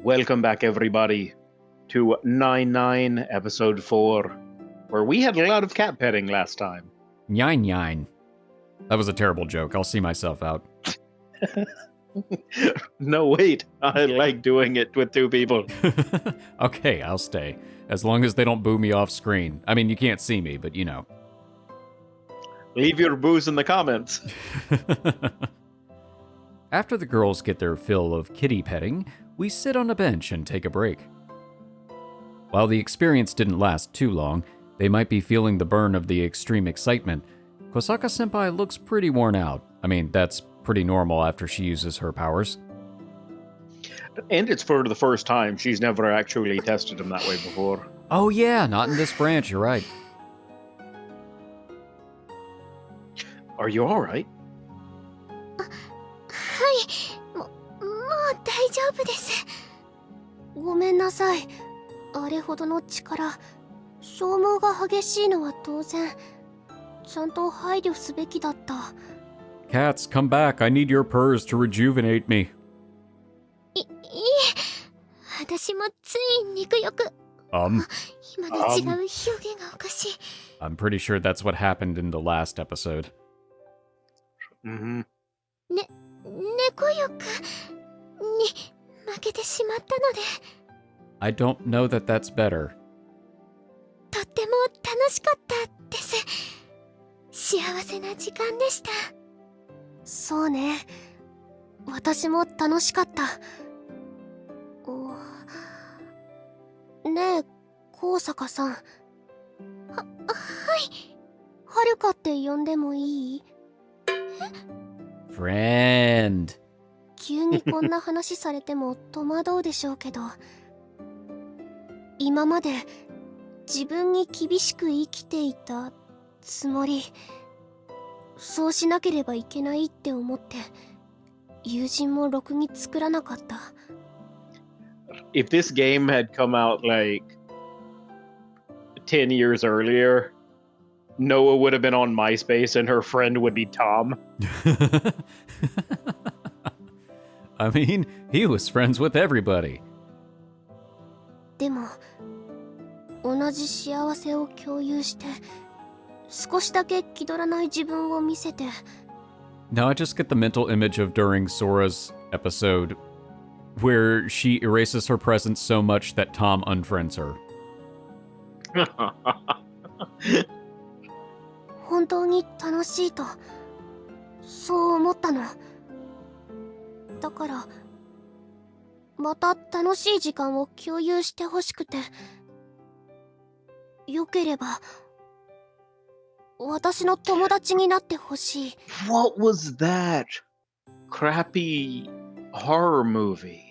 Welcome back, everybody, to 9-9, episode 4, where we had a lot of cat petting last time. Nine nine. That was a terrible joke. I'll see myself out. No, wait. I like doing it with two people. Okay, I'll stay. As long as they don't boo me off screen. I mean, you can't see me, but you know. Leave your boos in the comments. After the girls get their fill of kitty petting, we sit on a bench and take a break. While the experience didn't last too long, they might be feeling the burn of the extreme excitement. Kosaka-senpai looks pretty worn out. I mean, that's pretty normal after she uses her powers. And it's for the first time. She's never actually tested him that way before. Oh yeah, not in this branch, you're right. Are you alright? はいもう大丈夫です。ごめんなさい。あれほどの力、消耗が激しいのは当然。ちゃんと配慮すべきだった。 Cats, come back. I need your purrs to rejuvenate me. いえ、私もつい肉欲。今の違う表現がおかしい。 I'm pretty sure that's what happened in the last episode. Mm-hmm. 猫欲に負けてしまったので。 I don't know that that's better. とっても楽しかったです。幸せな時間でした。そうね。私も楽しかった。ねえ、高坂さん。はい。はるかって呼んでもいい？ Friend. 急にこんな話されても戸惑うでしょうけど、今まで自分に厳しく生きていたつもり。そうしなければいけないって思って友人もろくに作らなかった。 If this game had come out like 10 years earlier, Noah would have been on MySpace and her friend would be Tom. I mean, he was friends with everybody. でも同じ幸せを共有して少しだけ気取らない自分を見せて。 Now I just get the mental image of during Sora's episode where she erases her presence so much that Tom unfriends her. 本当に楽しいとそう思ったの。だからまた楽しい時間を共有してほしくて。よければ私の友達になってほしい。 What was that crappy horror movie?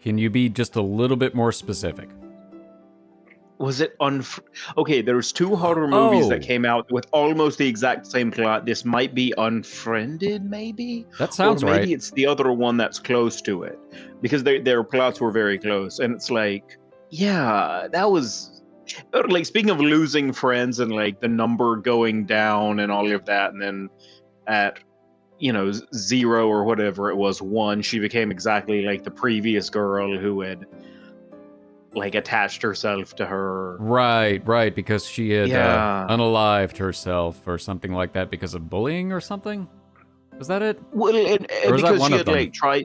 Can you be just a little bit more specific? Was it Okay, there's two horror movies that Oh. came out with almost the exact same plot. This might be Unfriended, maybe? That sounds or maybe right. it's the other one that's close to it. Because their plots were very close. And it's like, yeah, that was... Like, speaking of losing friends and, like, the number going down and all of that, and then at, 0 or whatever it was, 1, she became exactly like the previous girl who had... like attached herself to her. Right, because she had Yeah. unalived herself or something like that because of bullying or something? Was that it? Well, and Or was that because one she of had them?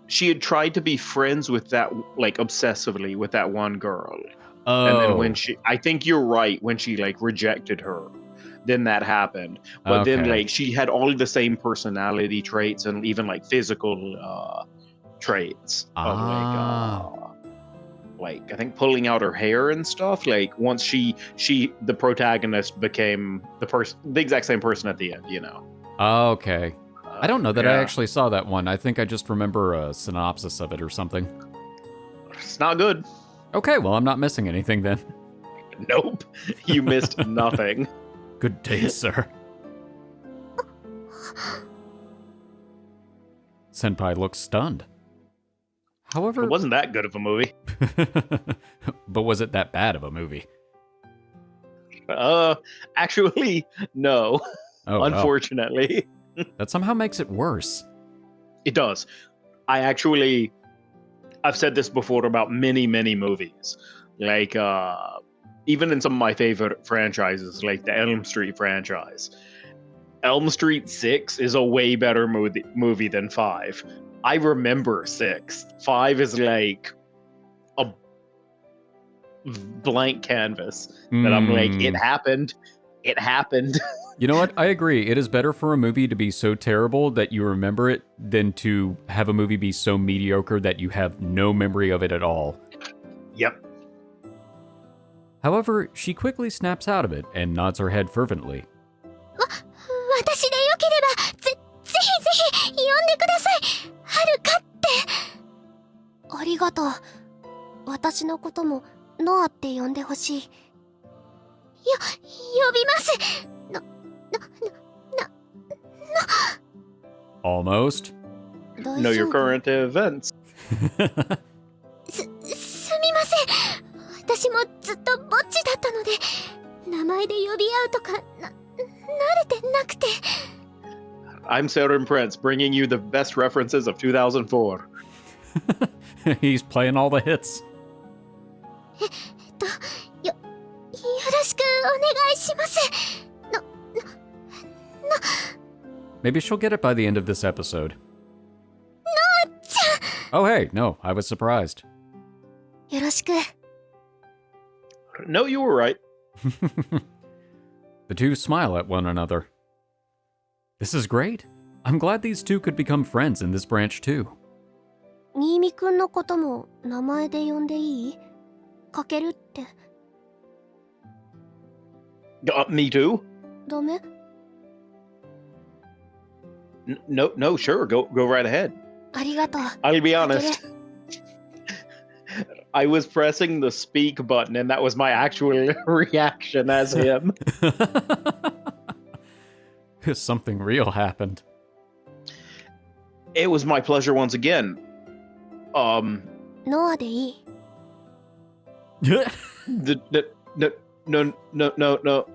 she had tried to be friends with that, like, obsessively with that one girl. Oh. And then when I think you're right, when she like rejected her, then that happened. But then Okay. like she had all the same personality traits and even like physical traits of like I think pulling out her hair and stuff. Like once she the protagonist became the exact same person at the end, Okay. I don't know that I yeah. actually saw that one. I think I just remember a synopsis of it or something. It's not good. Okay, well, I'm not missing anything then. Nope. You missed nothing. Good day, sir. Senpai looks stunned. However... It wasn't that good of a movie. But was it that bad of a movie? Actually, no. Oh, Unfortunately. Well. That somehow makes it worse. It does. I actually I've said this before about many, many movies. Like, even in some of my favorite franchises, like the Elm Street franchise. Elm Street 6 is a way better movie than 5. I remember 6. 5 is like a blank canvas that I'm like, it happened. It happened. You know what? I agree. It is better for a movie to be so terrible that you remember it than to have a movie be so mediocre that you have no memory of it at all. Yep. However, she quickly snaps out of it and nods her head fervently. 私でよければぜひ呼んでください。はるかって。ありがとう。私のこともノアって呼んでほしい。呼びます。Almost. Know your current events. すみません。私もずっとぼっちだったので、名前で呼び合うとか慣れてなくて。I'm Sarah Prince, bringing you the best references of 2004. He's playing all the hits. よろしくお願いします。Maybe she'll get it by the end of this episode. Oh hey, no, I was surprised. よろしく。No, you were right. The two smile at one another. This is great. I'm glad these two could become friends in this branch too. 新見くんのことも名前で呼んでいい？かけるって。Me too? ダメ？ No, sure, go right ahead. ありがとう。 I'll be honest. I was pressing the speak button and that was my actual reaction as him. Something real happened. It was my pleasure once again. ノアでいい。No. No.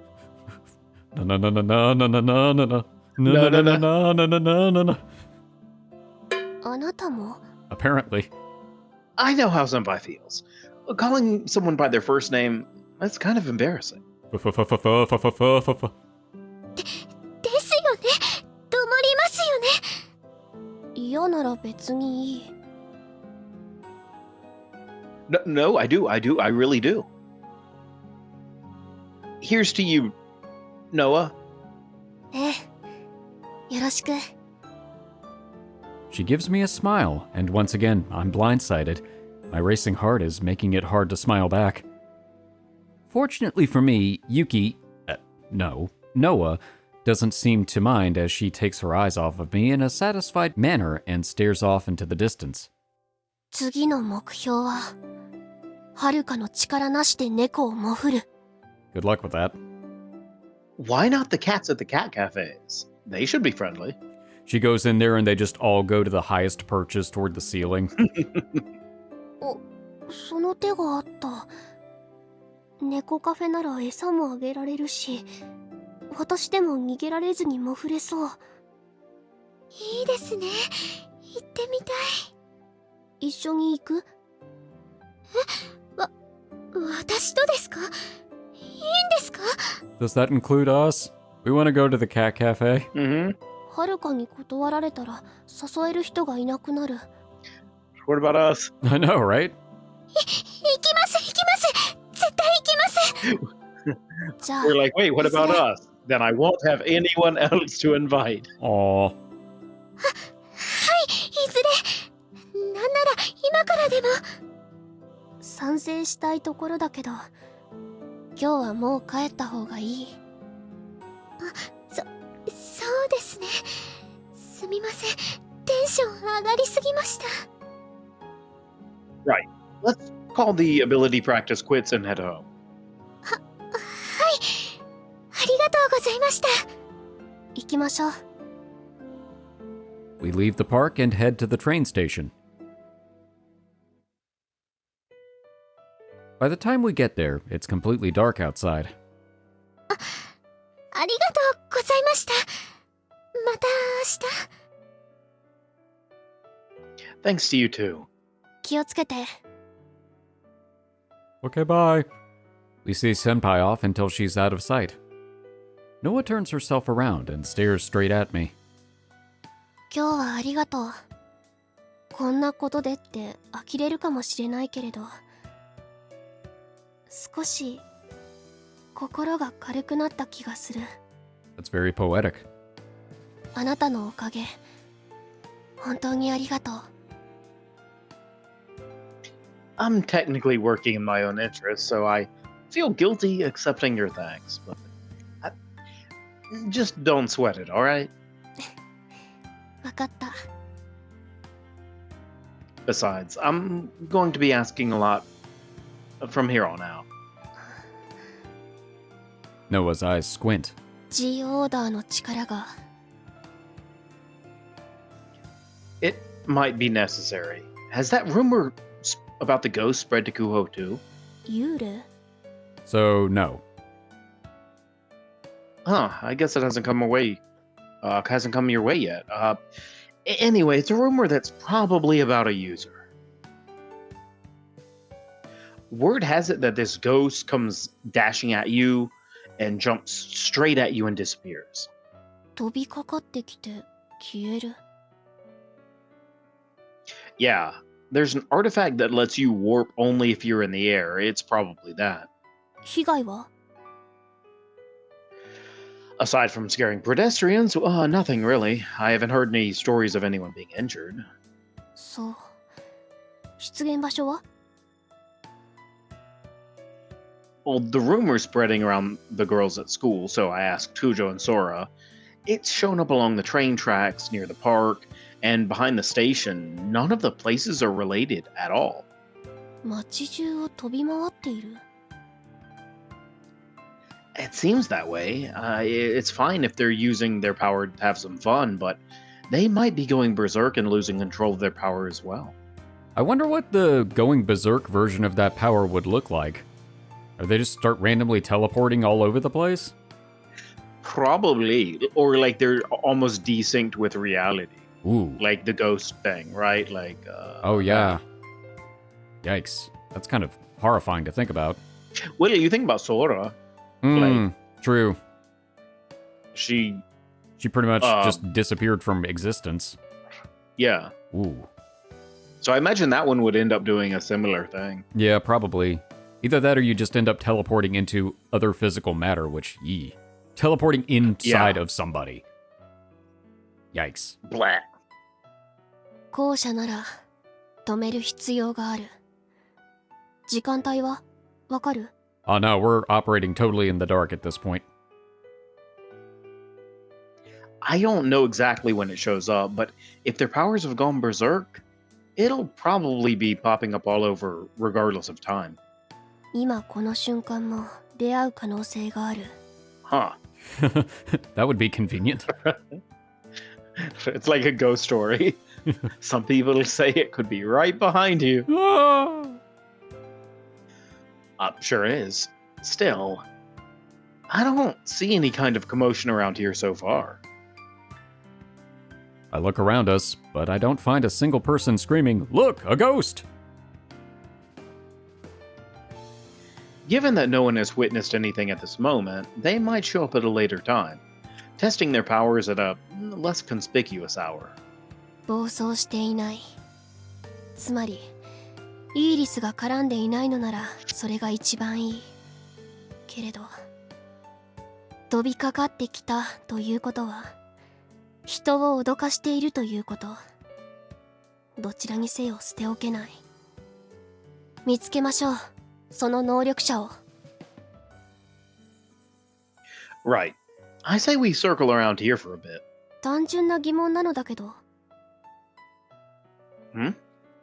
あなたも？ Apparently. I know how somebody feels. Calling someone by their first name, that's kind of embarrassing. ですよね。どもりますよね。嫌なら別にいい。No, I do. I really do. Here's to you, Noah. ええ。よろしく。 She gives me a smile, and once again, I'm blindsided. My racing heart is making it hard to smile back. Fortunately for me, Noah, doesn't seem to mind as she takes her eyes off of me in a satisfied manner and stares off into the distance. 次の目標は、はるかの力なしで猫をもふる。 Good luck with that. Why not the cats at the cat cafes? They should be friendly. She goes in there and they just all go to the highest perches toward the ceiling. その手があった。猫カフェなら餌もあげられるし、私でも逃げられずにもふれそう。いいですね。行ってみたい。一緒に行く？私とですか？いいんですか？ Does that include us? We want to go to the cat cafe. Mm-hmm. はるかに断られたら誘える人がいなくなる。What about us? I know, right? 行きます。絶対行きます。じゃあ。We're like, wait, what about us? Then I won't have anyone else to invite. Aw. はい、いずれ。なんなら今からでも。賛成したいところだけど、今日はもう帰った方がいい。そうですね。すみません。テンション上がりすぎました。Right. Let's call the ability practice quits and head home. はい。ありがとうございました。行きましょう。We leave the park and head to the train station. By the time we get there, it's completely dark outside. ありがとうございました。また明日。 Thanks to you too. 気をつけて。 Okay, bye. We see Senpai off until she's out of sight. Noa turns herself around and stares straight at me. 今日はありがとう。こんなことでって呆れるかもしれないけれど、少し心が軽くなった気がする。 That's very poetic. あなたのおかげ、本当にありがとう。 I'm technically working in my own interest, so I feel guilty accepting your thanks, but just don't sweat it, alright? わかった。 Besides, I'm going to be asking a lot from here on out. Noah's eyes squint. G オーダーの力が。 It might be necessary. Has that rumor about the ghost spread to Kuho too? 幽霊？ So, no. Huh, I guess it hasn't come your way yet. Anyway, it's a rumor that's probably about a user. Word has it that this ghost comes dashing at you and jumps straight at you and disappears. 飛びかかってきて消える。 Yeah, there's an artifact that lets you warp only if you're in the air. It's probably that. 被害は？ Aside from scaring pedestrians, nothing really. I haven't heard any stories of anyone being injured. そう。出現場所は？ Well, the rumor's spreading around the girls at school, so I asked Kujo and Sora. It's shown up along the train tracks, near the park, and behind the station. None of the places are related at all. 街中を飛び回っている。 It seems that way. It's fine if they're using their power to have some fun, but they might be going berserk and losing control of their power as well. I wonder what the going berserk version of that power would look like. Or they just start randomly teleporting all over the place? Probably. Or like they're almost desynced with reality. Ooh. Like the ghost thing, right? Like, Oh, yeah. Yikes. That's kind of horrifying to think about. Well, you think about Sora. True. She pretty much just disappeared from existence. Yeah. Ooh. So I imagine that one would end up doing a similar thing. Yeah, probably. Either that or you just end up teleporting into other physical matter, which, yee. Teleporting inside of somebody. Yikes. Blah. 後者なら止める必要がある。時間帯はわかる？ Oh no, we're operating totally in the dark at this point. I don't know exactly when it shows up, but if their powers have gone berserk, it'll probably be popping up all over regardless of time. 今この瞬間も出会う可能性がある。 Huh. That would be convenient. It's like a ghost story. Some people say it could be right behind you. Sure is. Still, I don't see any kind of commotion around here so far. I look around us, but I don't find a single person screaming, "Look, a ghost!" Given that no one has witnessed anything at this moment, they might show up at a later time, testing their powers at a less conspicuous hour. 暴走していない。つまりイーリスが絡んでいないのならそれが一番いい。けれど飛びかかってきたということは人を脅かしているということ。どちらにせよ捨ておけない。見つけましょう、その能力者を。 Right. I say we circle around here for a bit. 単純な疑問なのだけど。ん？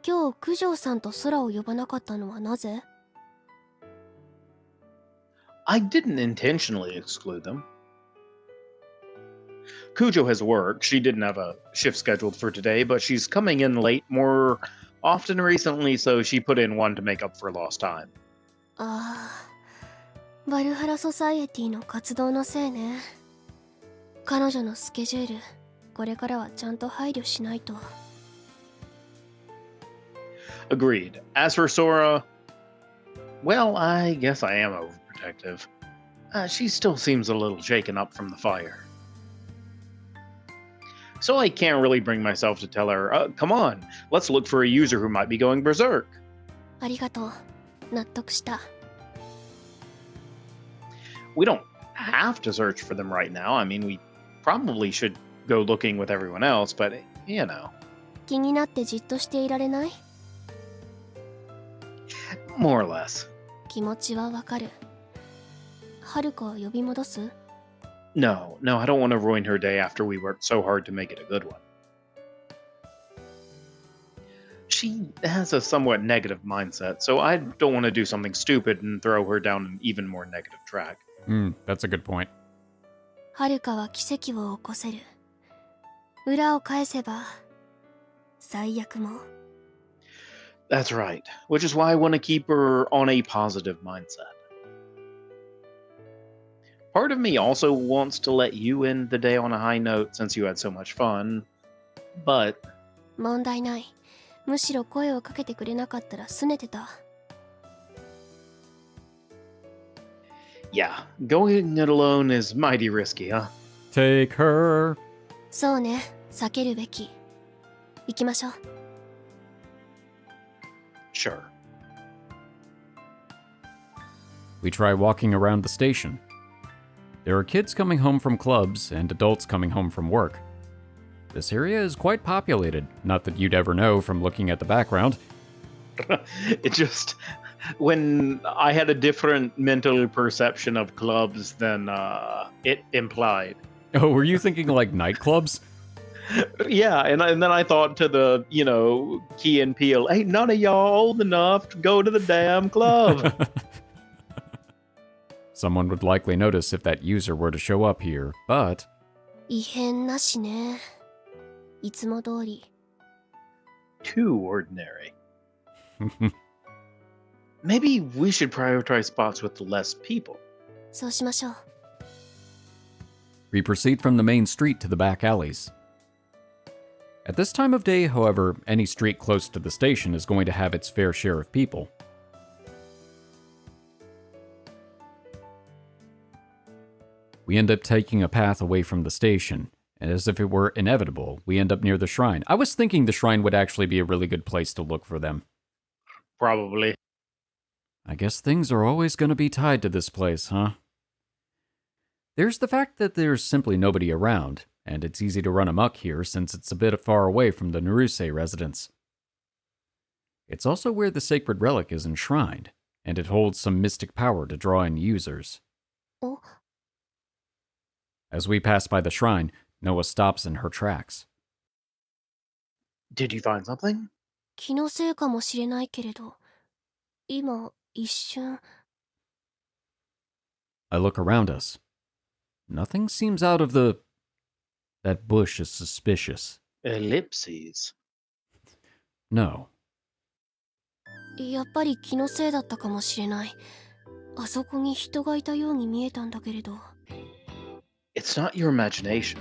今日九条さんと空を呼ばなかったのはなぜ？ I didn't intentionally exclude them. Kujo has work. She didn't have a shift scheduled for today, but she's coming in late more often recently, so she put in one to make up for lost time. ああ、バルハラソサイエティの活動のせいね。彼女のスケジュール、これからはちゃんと配慮しないと。Agreed. As for Sora, well, I guess I am overprotective. She still seems a little shaken up from the fire. So I can't really bring myself to tell her, come on, let's look for a user who might be going berserk. ありがとう。納得した。 We don't have to search for them right now. I mean, we probably should go looking with everyone else, but, you know. 気になってじっとしていられない？ More or less. 気持ちはわかる。春子を呼び戻す？ No, I don't want to ruin her day after we worked so hard to make it a good one. She has a somewhat negative mindset, so I don't want to do something stupid and throw her down an even more negative track. That's a good point. 春子は奇跡を起こせる。裏を返せば最悪も。 That's right, which is why I want to keep her on a positive mindset. Part of me also wants to let you end the day on a high note since you had so much fun, but... 問題ない。むしろ声をかけてくれなかったら拗ねてた。 Yeah, going it alone is mighty risky, huh? Take her. そうね、避けるべき。行きましょう。 Sure. We try walking around the station. There are kids coming home from clubs and adults coming home from work. This area is quite populated, not that you'd ever know from looking at the background. It just... When I had a different mental perception of clubs than it implied. Oh, were you thinking like nightclubs? Yeah, and then I thought to the, Key and Peele, ain't none of y'all old enough to go to the damn club. Someone would likely notice if that user were to show up here, but... 異変なしね。いつも通り。 Too ordinary. Maybe we should prioritize spots with less people. そうしましょう。 We proceed from the main street to the back alleys. At this time of day, however, any street close to the station is going to have its fair share of people. We end up taking a path away from the station, and as if it were inevitable, we end up near the shrine. I was thinking the shrine would actually be a really good place to look for them. Probably. I guess things are always going to be tied to this place, huh? There's the fact that there's simply nobody around, and it's easy to run amok here since it's a bit far away from the Naruse residence. It's also where the sacred relic is enshrined, and it holds some mystic power to draw in users. Oh. As we pass by the shrine, Noah stops in her tracks. Did you find something? 気のせいかもしれないけれど、今一瞬。 I look around us. Nothing seems out of the... That bush is suspicious. Ellipses. No. やっぱり気のせいだったかもしれない。あそこに人がいたように見えたんだけれど。 It's not your imagination.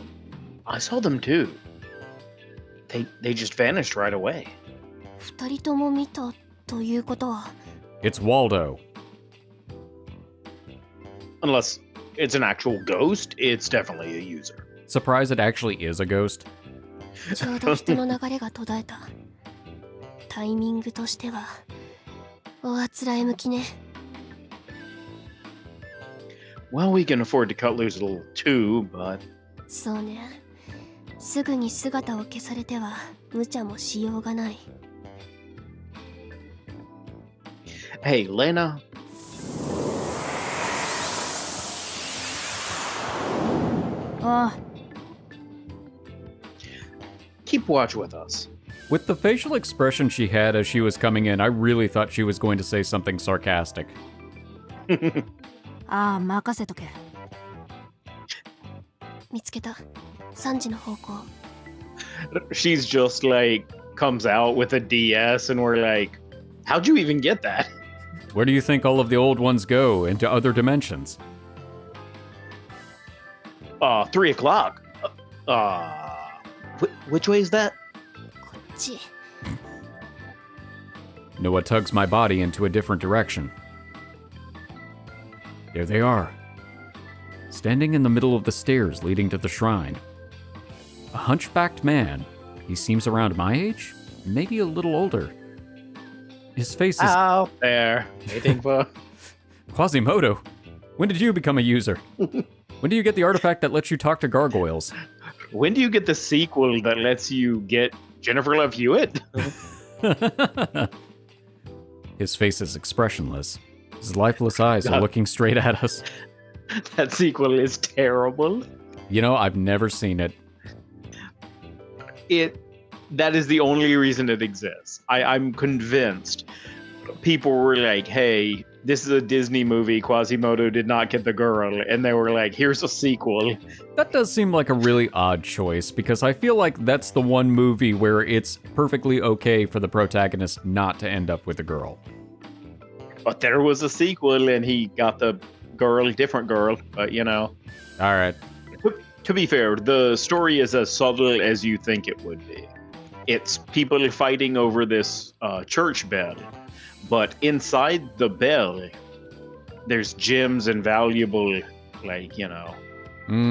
I saw them too. They just vanished right away. 二人とも見たということは。 It's Waldo. Unless it's an actual ghost, it's definitely a user. Surprised it actually is a ghost? ちょうど人の流れが途絶えた。タイミングとしては、おあつらえ向きね。 Well, we can afford to cut loose a little too, but... そうね。すぐに姿を消されては無茶もしようがない。 Hey, Lena. Keep watch with us. With the facial expression she had as she was coming in, I really thought she was going to say something sarcastic. ああ、任せとけ。見つけた。3時の方向。 She's just like, comes out with a DS and we're like, how'd you even get that? Where do you think all of the old ones go? Into other dimensions? 3 o'clock. Which way is that? こっち。Noah tugs my body into a different direction. There they are, standing in the middle of the stairs leading to the shrine. A hunchbacked man. He seems around my age, maybe a little older. His face is... Out there, waiting for... Quasimodo, when did you become a user? When do you get the artifact that lets you talk to gargoyles? When do you get the sequel that lets you get Jennifer Love Hewitt? His face is expressionless. His lifeless eyes are looking straight at us. That sequel is terrible. You know, I've never seen it. That is the only reason it exists. I'm convinced people were like, hey, this is a Disney movie. Quasimodo did not get the girl. And they were like, here's a sequel. That does seem like a really odd choice, because I feel like that's the one movie where it's perfectly okay for the protagonist not to end up with a girl. But there was a sequel and he got the girl, different girl, but you know. All right. To be fair, the story is as subtle as you think it would be. It's people fighting over this church bed, but inside the bell, there's gems and valuable,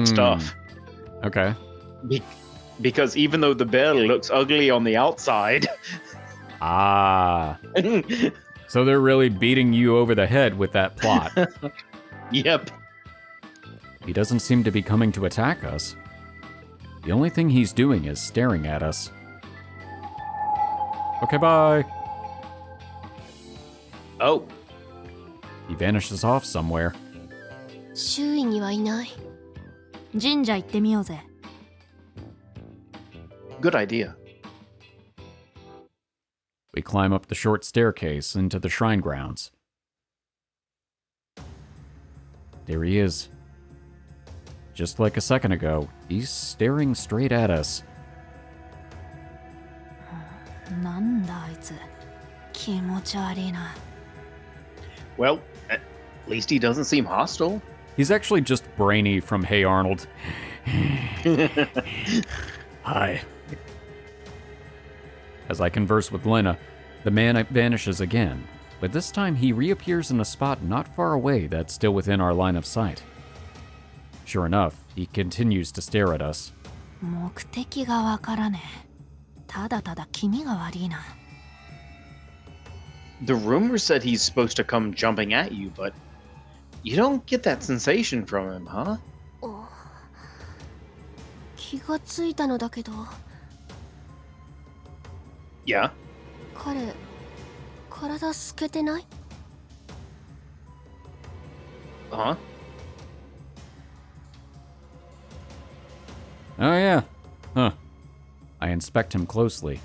stuff. Okay. Because even though the bell looks ugly on the outside... Ah. So they're really beating you over the head with that plot. Yep. He doesn't seem to be coming to attack us. The only thing he's doing is staring at us. Okay, bye. Oh. He vanishes off somewhere. 周囲にはいない。神社行ってみようぜ。Good idea. We climb up the short staircase into the shrine grounds. There he is. Just like a second ago, he's staring straight at us. なんだあいつ。気持ち悪いな。Well, at least he doesn't seem hostile. He's actually just Brainy from Hey Arnold. Hi. As I converse with Lena, the man vanishes again, but this time he reappears in a spot not far away that's still within our line of sight. Sure enough, he continues to stare at us. 目的がわからねえ。ただただ気味が悪いな。The rumor said he's supposed to come jumping at you, but you don't get that sensation from him, huh? 気がついたのだけど。Yeah. 彼、体透けてない？ Huh? Oh yeah. Huh. I inspect him closely.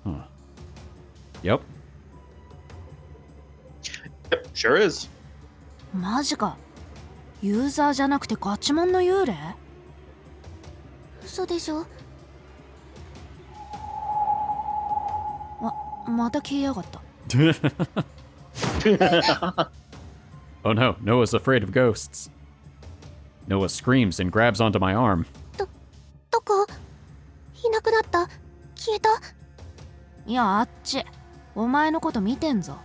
Huh. Yep. Yep, sure is. マジか。ユーザーじゃなくてガチモンの幽霊？嘘でしょ？また消えやがった。Oh no, Noah's afraid of ghosts. Noah screams and grabs onto my arm. どこ？いなくなった？消えた？いや、あっち。お前のこと見てんぞ。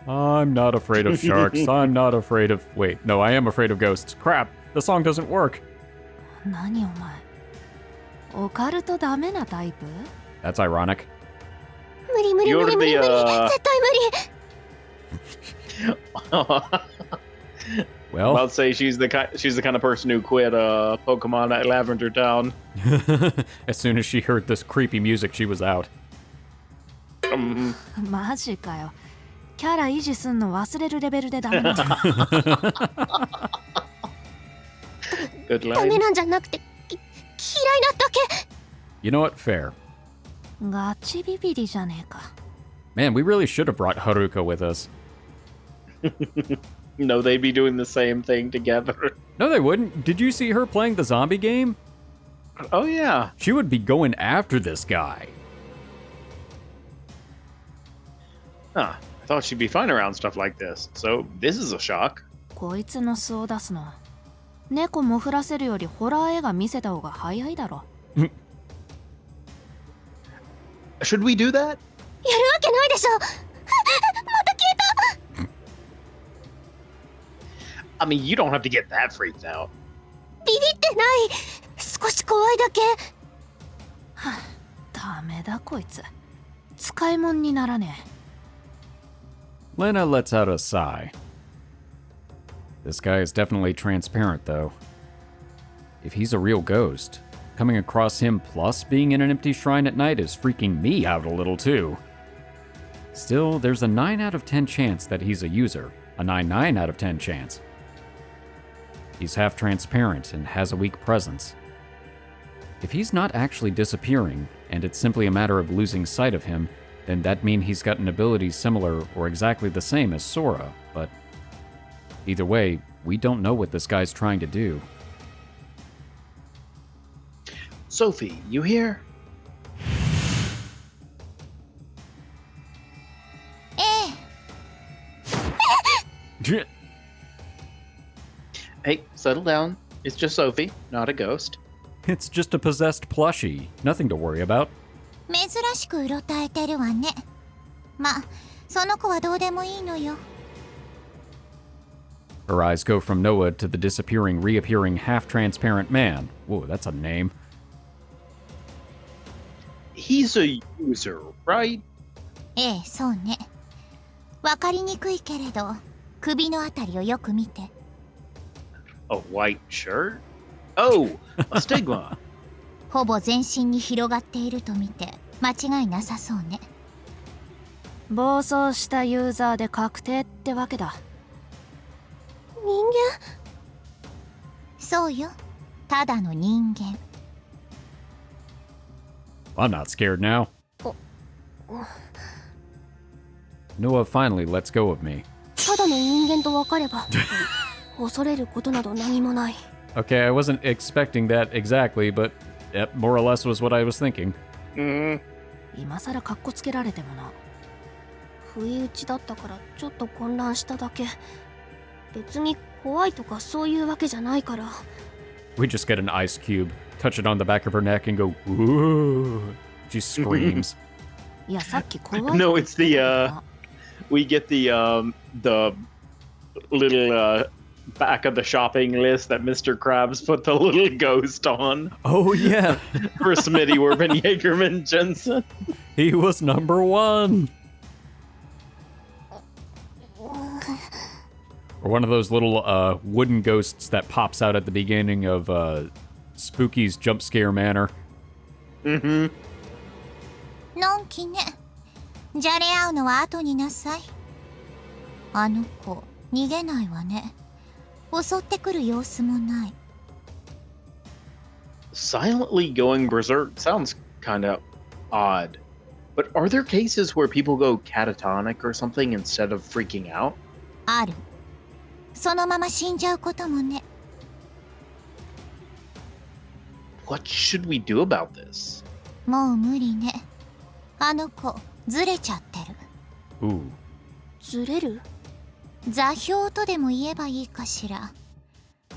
I'm not afraid of sharks. I'm not afraid of... Wait, no, I am afraid of ghosts. Crap, the song doesn't work. 何お前。オカルトダメなタイプ？ That's ironic. 無理無理無理無理無理。絶対無理。Well, I'll say she's the kind of person who quit Pokemon at Lavender Town. as soon as she heard this creepy music, she was out. マジかよ。キャラ維持すんの忘れるレベルでダメなんだ。Good ダメ line. なんじゃなくて嫌いなだけ。 You know what? Fair. ガチビビリじゃねえか。Man, we really should have brought Haruka with us. No, they'd be doing the same thing together. No, they wouldn't. Did you see her playing the zombie game? Oh yeah. She would be going after this guy. Huh. I thought she'd be fine around stuff like this. So this is a shock. こいつの素を出すの。猫もふらせるよりホラー映画見せた方が早いだろ。Should we do that? やるわけないでしょ。また消えた。 I mean, you don't have to get that freaked out. ビビってない。少し怖いだけ。はあ、ダメだこいつ。使い物にならねえ。 Lena lets out a sigh. This guy is definitely transparent, though. If he's a real ghost, coming across him plus being in an empty shrine at night is freaking me out a little, too. Still, there's a 9 out of 10 chance that he's a user, a 9 out of 10 chance. He's half transparent and has a weak presence. If he's not actually disappearing, and it's simply a matter of losing sight of him, then that means he's got an ability similar or exactly the same as Sora, but either way, we don't know what this guy's trying to do. Sophie, you here? ええ。 Hey, settle down. It's just Sophie, not a ghost. It's just a possessed plushie. Nothing to worry about. 珍しくうろたえてるわね。ま、その子はどうでもいいのよ。 Her eyes go from Noah to the disappearing, reappearing, half-transparent man. Whoa, that's a name. He's a user, right? ええ、そうね。わかりにくいけれど、首のあたりをよく見て。A white shirt? Oh, a stigma. ほぼ全身に広がっていると見て間違いなさそうね。暴走したユーザーで確定ってわけだ。人間？そうよ。ただの人間。I'm not scared now. Noah finally lets go of me. ただの人間と分かれば恐れることなど何もない。 Okay, I wasn't expecting that exactly, but yep, more or less was what I was thinking. 今さらカッコつけられてもな。不意打ちだったからちょっと混乱しただけ。別に怖いとかそういうわけじゃないから。 We just get an ice cube, touch it on the back of her neck, and go, "Ooh!" She screams. いや、さっき怖い。 No, it's the we get the little back of the shopping list that Mr. Krabs put the little ghost on. Oh yeah, For Smitty Werben Jaegerman Jensen. he was number 1. Or one of those little wooden ghosts that pops out at the beginning of Spooky's Jump Scare Manor. のんきね。じゃれ合うのは後になさい。あの子逃げないわね。襲ってくる様子もない。 Silently going berserk sounds kind of odd. But are there cases where people go catatonic or something instead of freaking out? ある。そのまま死んじゃうこともね。 What should we do about this? もう無理ね。あの子ずれちゃってる。 Ooh. ずれる？座標とでも言えばいいかしら。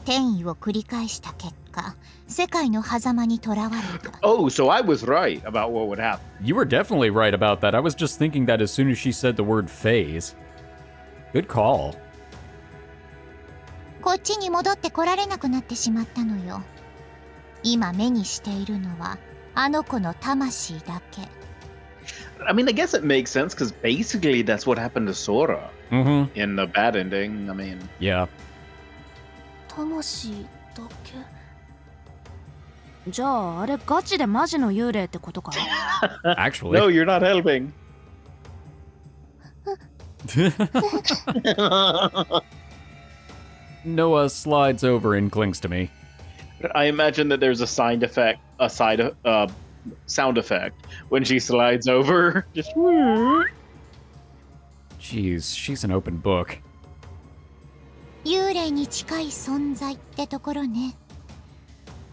転移を繰り返した結果、世界の狭間にとらわれた。 Oh, so I was right about what would happen. You were definitely right about that. I was just thinking that as soon as she said the word phase. Good call. こっちに戻ってこられなくなってしまったのよ。今目にしているのはあの子の魂だけ。 I mean, I guess it makes sense because basically that's what happened to Sora Mm-hmm. in the bad ending. I mean, Yeah. 魂だけ。じゃああれガチでマジの幽霊ってことか。 Actually. no, you're not helping. Noah slides over and clings to me. I imagine that there's a sound effect when she slides over. Just Jeez, she's an open book. 幽霊に近い存在ってところね。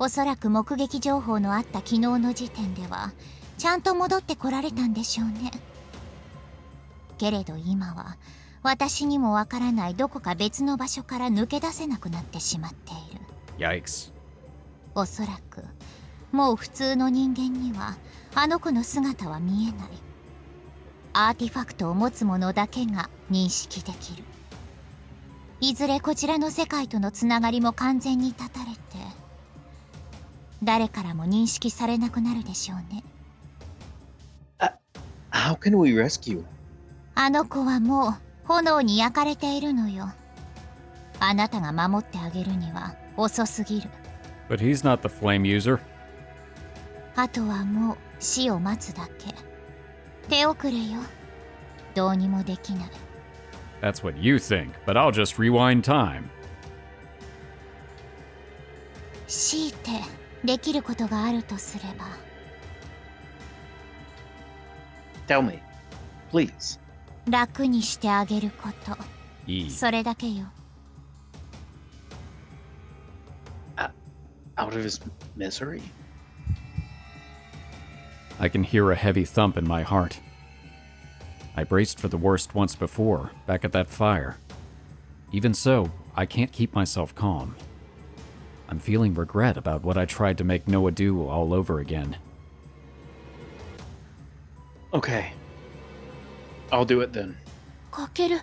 おそらく目撃情報のあった昨日の時点ではちゃんと戻ってこられたんでしょうね。けれど今は私にもわからないどこか別の場所から抜け出せなくなってしまっている。 Yikes. おそらくもう普通の人間にはあの子の姿は見えない。アーティファクトを持つ者だけが認識できる。いずれこちらの世界とのつながりも完全に断たれて、誰からも認識されなくなるでしょうね。How can we rescue him? あの子はもう炎に焼かれているのよ。あなたが守ってあげるには遅すぎる。 But he's not the flame user. あとはもう死を待つだけ。手遅れよ。どうにもできない。 That's what you think, but I'll just rewind time. 強いてできることがあるとすれば。 Tell me, please. 楽にしてあげること。いい。それだけよ。 Out of his misery? I can hear a heavy thump in my heart. I braced for the worst once before, back at that fire. Even so, I can't keep myself calm. I'm feeling regret about what I tried to make Noah do all over again. Okay. I'll do it then. かける。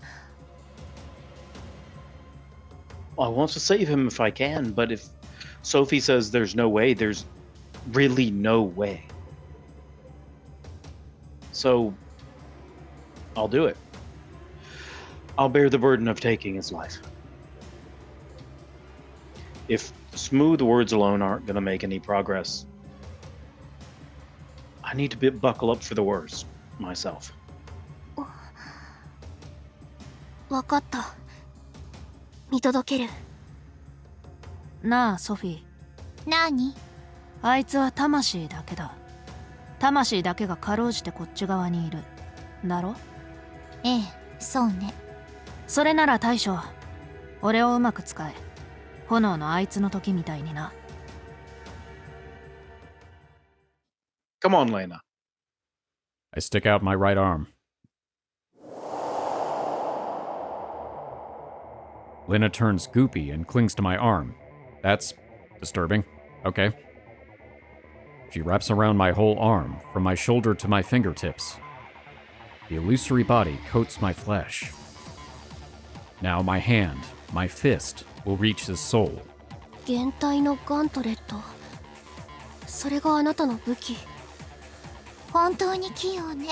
I want to save him if I can, but if Sophie says there's no way, there's really no way. So, I'll do it. I'll bear the burden of taking his life. If smooth words alone aren't going to make any progress, I need to buckle up for the worst myself. わかった。見届ける。なあソフィー、何？あいつは魂だけだ。魂だけがかろうじてこっち側にいるだろ。ええ、そうね。それなら大将、俺をうまく使え。炎のあいつの時みたいにな。 Come on, Lena. I stick out my right arm. Lena turns goopy and clings to my arm. That's disturbing. Okay. She wraps around my whole arm, from my shoulder to my fingertips. The illusory body coats my flesh. Now my hand, my fist, will reach his soul. 幻体のガントレット。それがあなたの武器。本当に器用ね。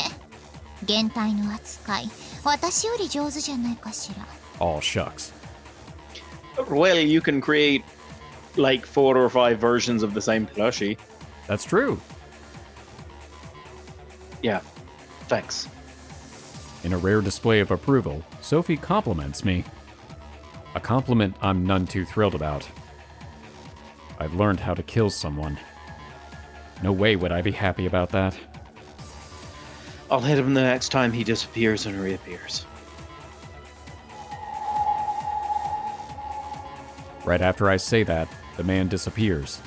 幻体の扱い、私より上手じゃないかしら。 All shucks. Well, you can create like 4 or 5 versions of the same plushie. That's true. Yeah, thanks. In a rare display of approval, Sophie compliments me. A compliment I'm none too thrilled about. I've learned how to kill someone. No way would I be happy about that. I'll hit him the next time he disappears and reappears. Right after I say that, the man disappears.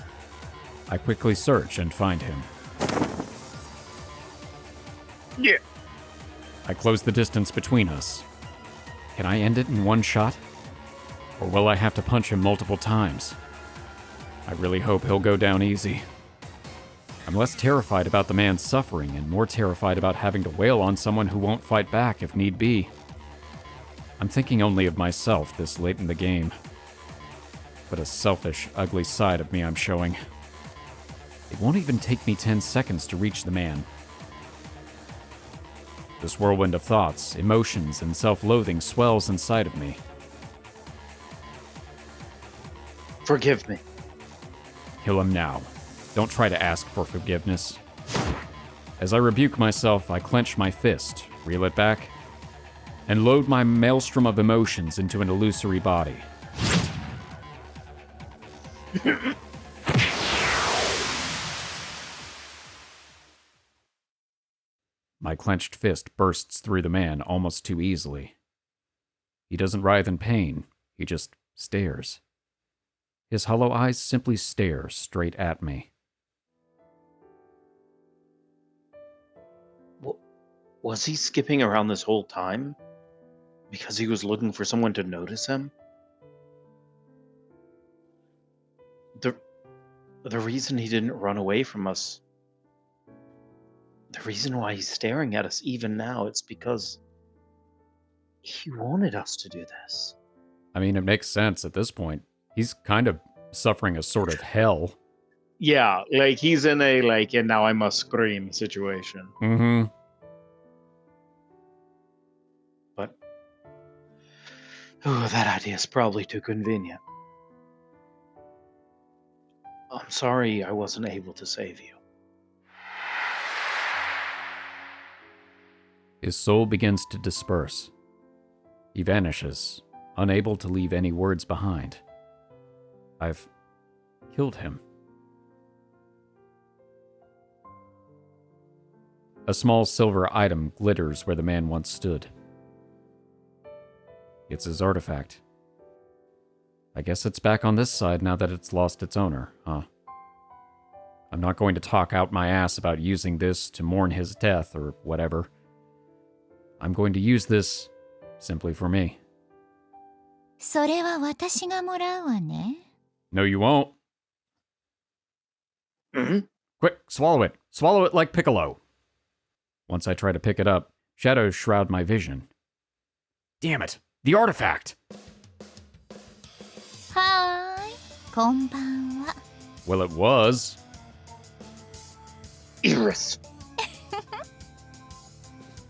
I quickly search and find him. Yeah. I close the distance between us. Can I end it in one shot? Or will I have to punch him multiple times? I really hope he'll go down easy. I'm less terrified about the man's suffering and more terrified about having to wail on someone who won't fight back if need be. I'm thinking only of myself this late in the game. What a selfish, ugly side of me I'm showing. It won't even take me 10 seconds to reach the man. This whirlwind of thoughts, emotions, and self-loathing swells inside of me. Forgive me. Kill him now. Don't try to ask for forgiveness. As I rebuke myself, I clench my fist, reel it back, and load my maelstrom of emotions into an illusory body. My clenched fist bursts through the man almost too easily. He doesn't writhe in pain, he just stares. His hollow eyes simply stare straight at me. Was he skipping around this whole time? Because he was looking for someone to notice him? The reason he didn't run away from us, the reason why he's staring at us even now, it's because he wanted us to do this. I mean, it makes sense at this point. He's kind of suffering a sort of hell. Yeah, like he's in a like, and now I must scream situation. Mm-hmm. But that idea is probably too convenient. I'm sorry I wasn't able to save you. His soul begins to disperse. He vanishes, unable to leave any words behind. I've killed him. A small silver item glitters where the man once stood. It's his artifact. I guess it's back on this side now that it's lost its owner, huh? I'm not going to talk out my ass about using this to mourn his death or whatever. I'm going to use this simply for me. それは私がもらうわね。 No, you won't. Mm-hmm. Quick, swallow it. Swallow it like Piccolo. Once I try to pick it up, shadows shroud my vision. Damn it! The artifact! はーい、こんばんは。 Well, it was. Iris!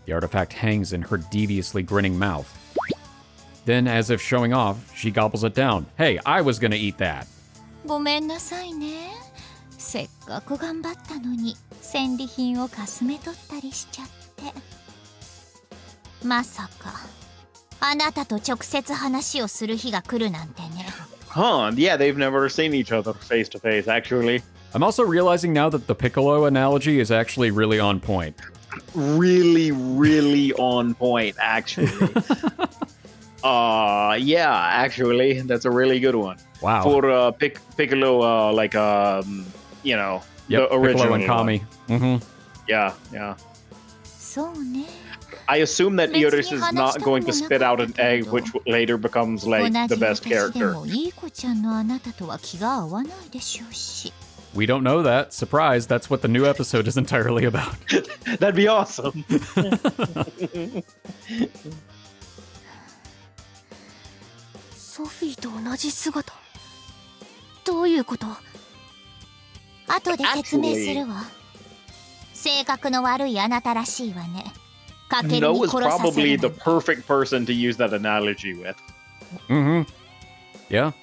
The artifact hangs in her deviously grinning mouth. Then, as if showing off, she gobbles it down. Hey, I was gonna eat that. ごめんなさいね。せっかく頑張ったのに戦利品をかすめ取ったりしちゃって。まさかあなたと直接話をする日が来るなんてね。Huh, yeah, they've never seen each other face to face, actually. I'm also realizing now that the Piccolo analogy is actually really on point. Really, really on point, actually. Yeah, actually, that's a really good one. Wow. For Piccolo, you know, Yep, the original Piccolo and Kami. Mm-hmm. Yeah, yeah. そうね。 I assume that Iris is not going to spit out an egg, which later becomes like 同 the じ best 私で character. もいい子ちゃんのあなたとは気が合わないでしょうし。 We don't know that. Surprise, that's what the new episode is entirely about. That'd be awesome. ソフィーと同じ姿。どういうこと？後で説明するわ。性格の悪いあなたらしいわね。かけるに Noah's 殺させ probably る the の。 perfect person to use that analogy with. Mm-hmm. Yeah.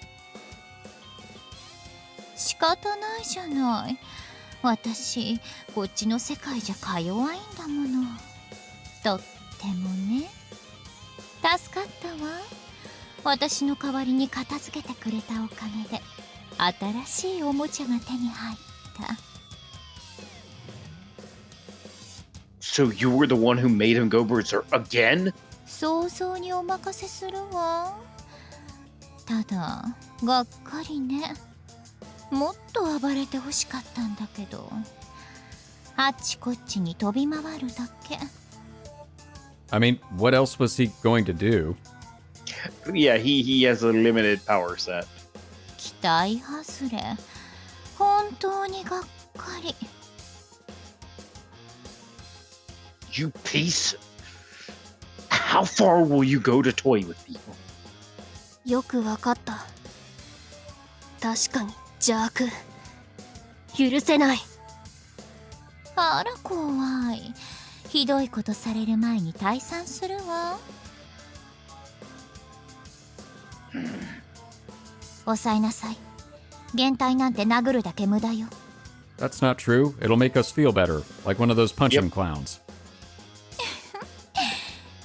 仕方ないじゃない。私、こっちの世界じゃか弱いんだもの。とってもね。助かったわ。私の代わりに片付けてくれたおかげで、新しいおもちゃが手に入った。So you were the one who made him go berserk again? 想像にお任せするわ。ただ、がっかりね。もっと暴れてほしかったんだけど、あっちこっちに飛び回るだけ。I mean, what else was he going to do? Yeah, he has a limited power set. 期待外れ。本当にがっかり。You piece. How far will you go to toy with people? よくわかった。確かに邪悪。許せない。あら怖い。ひどいことされる前に退散するわ。抑えなさい。減退なんて殴るだけ無駄よ。That's not true. It'll make us feel better, like one of those punching clowns.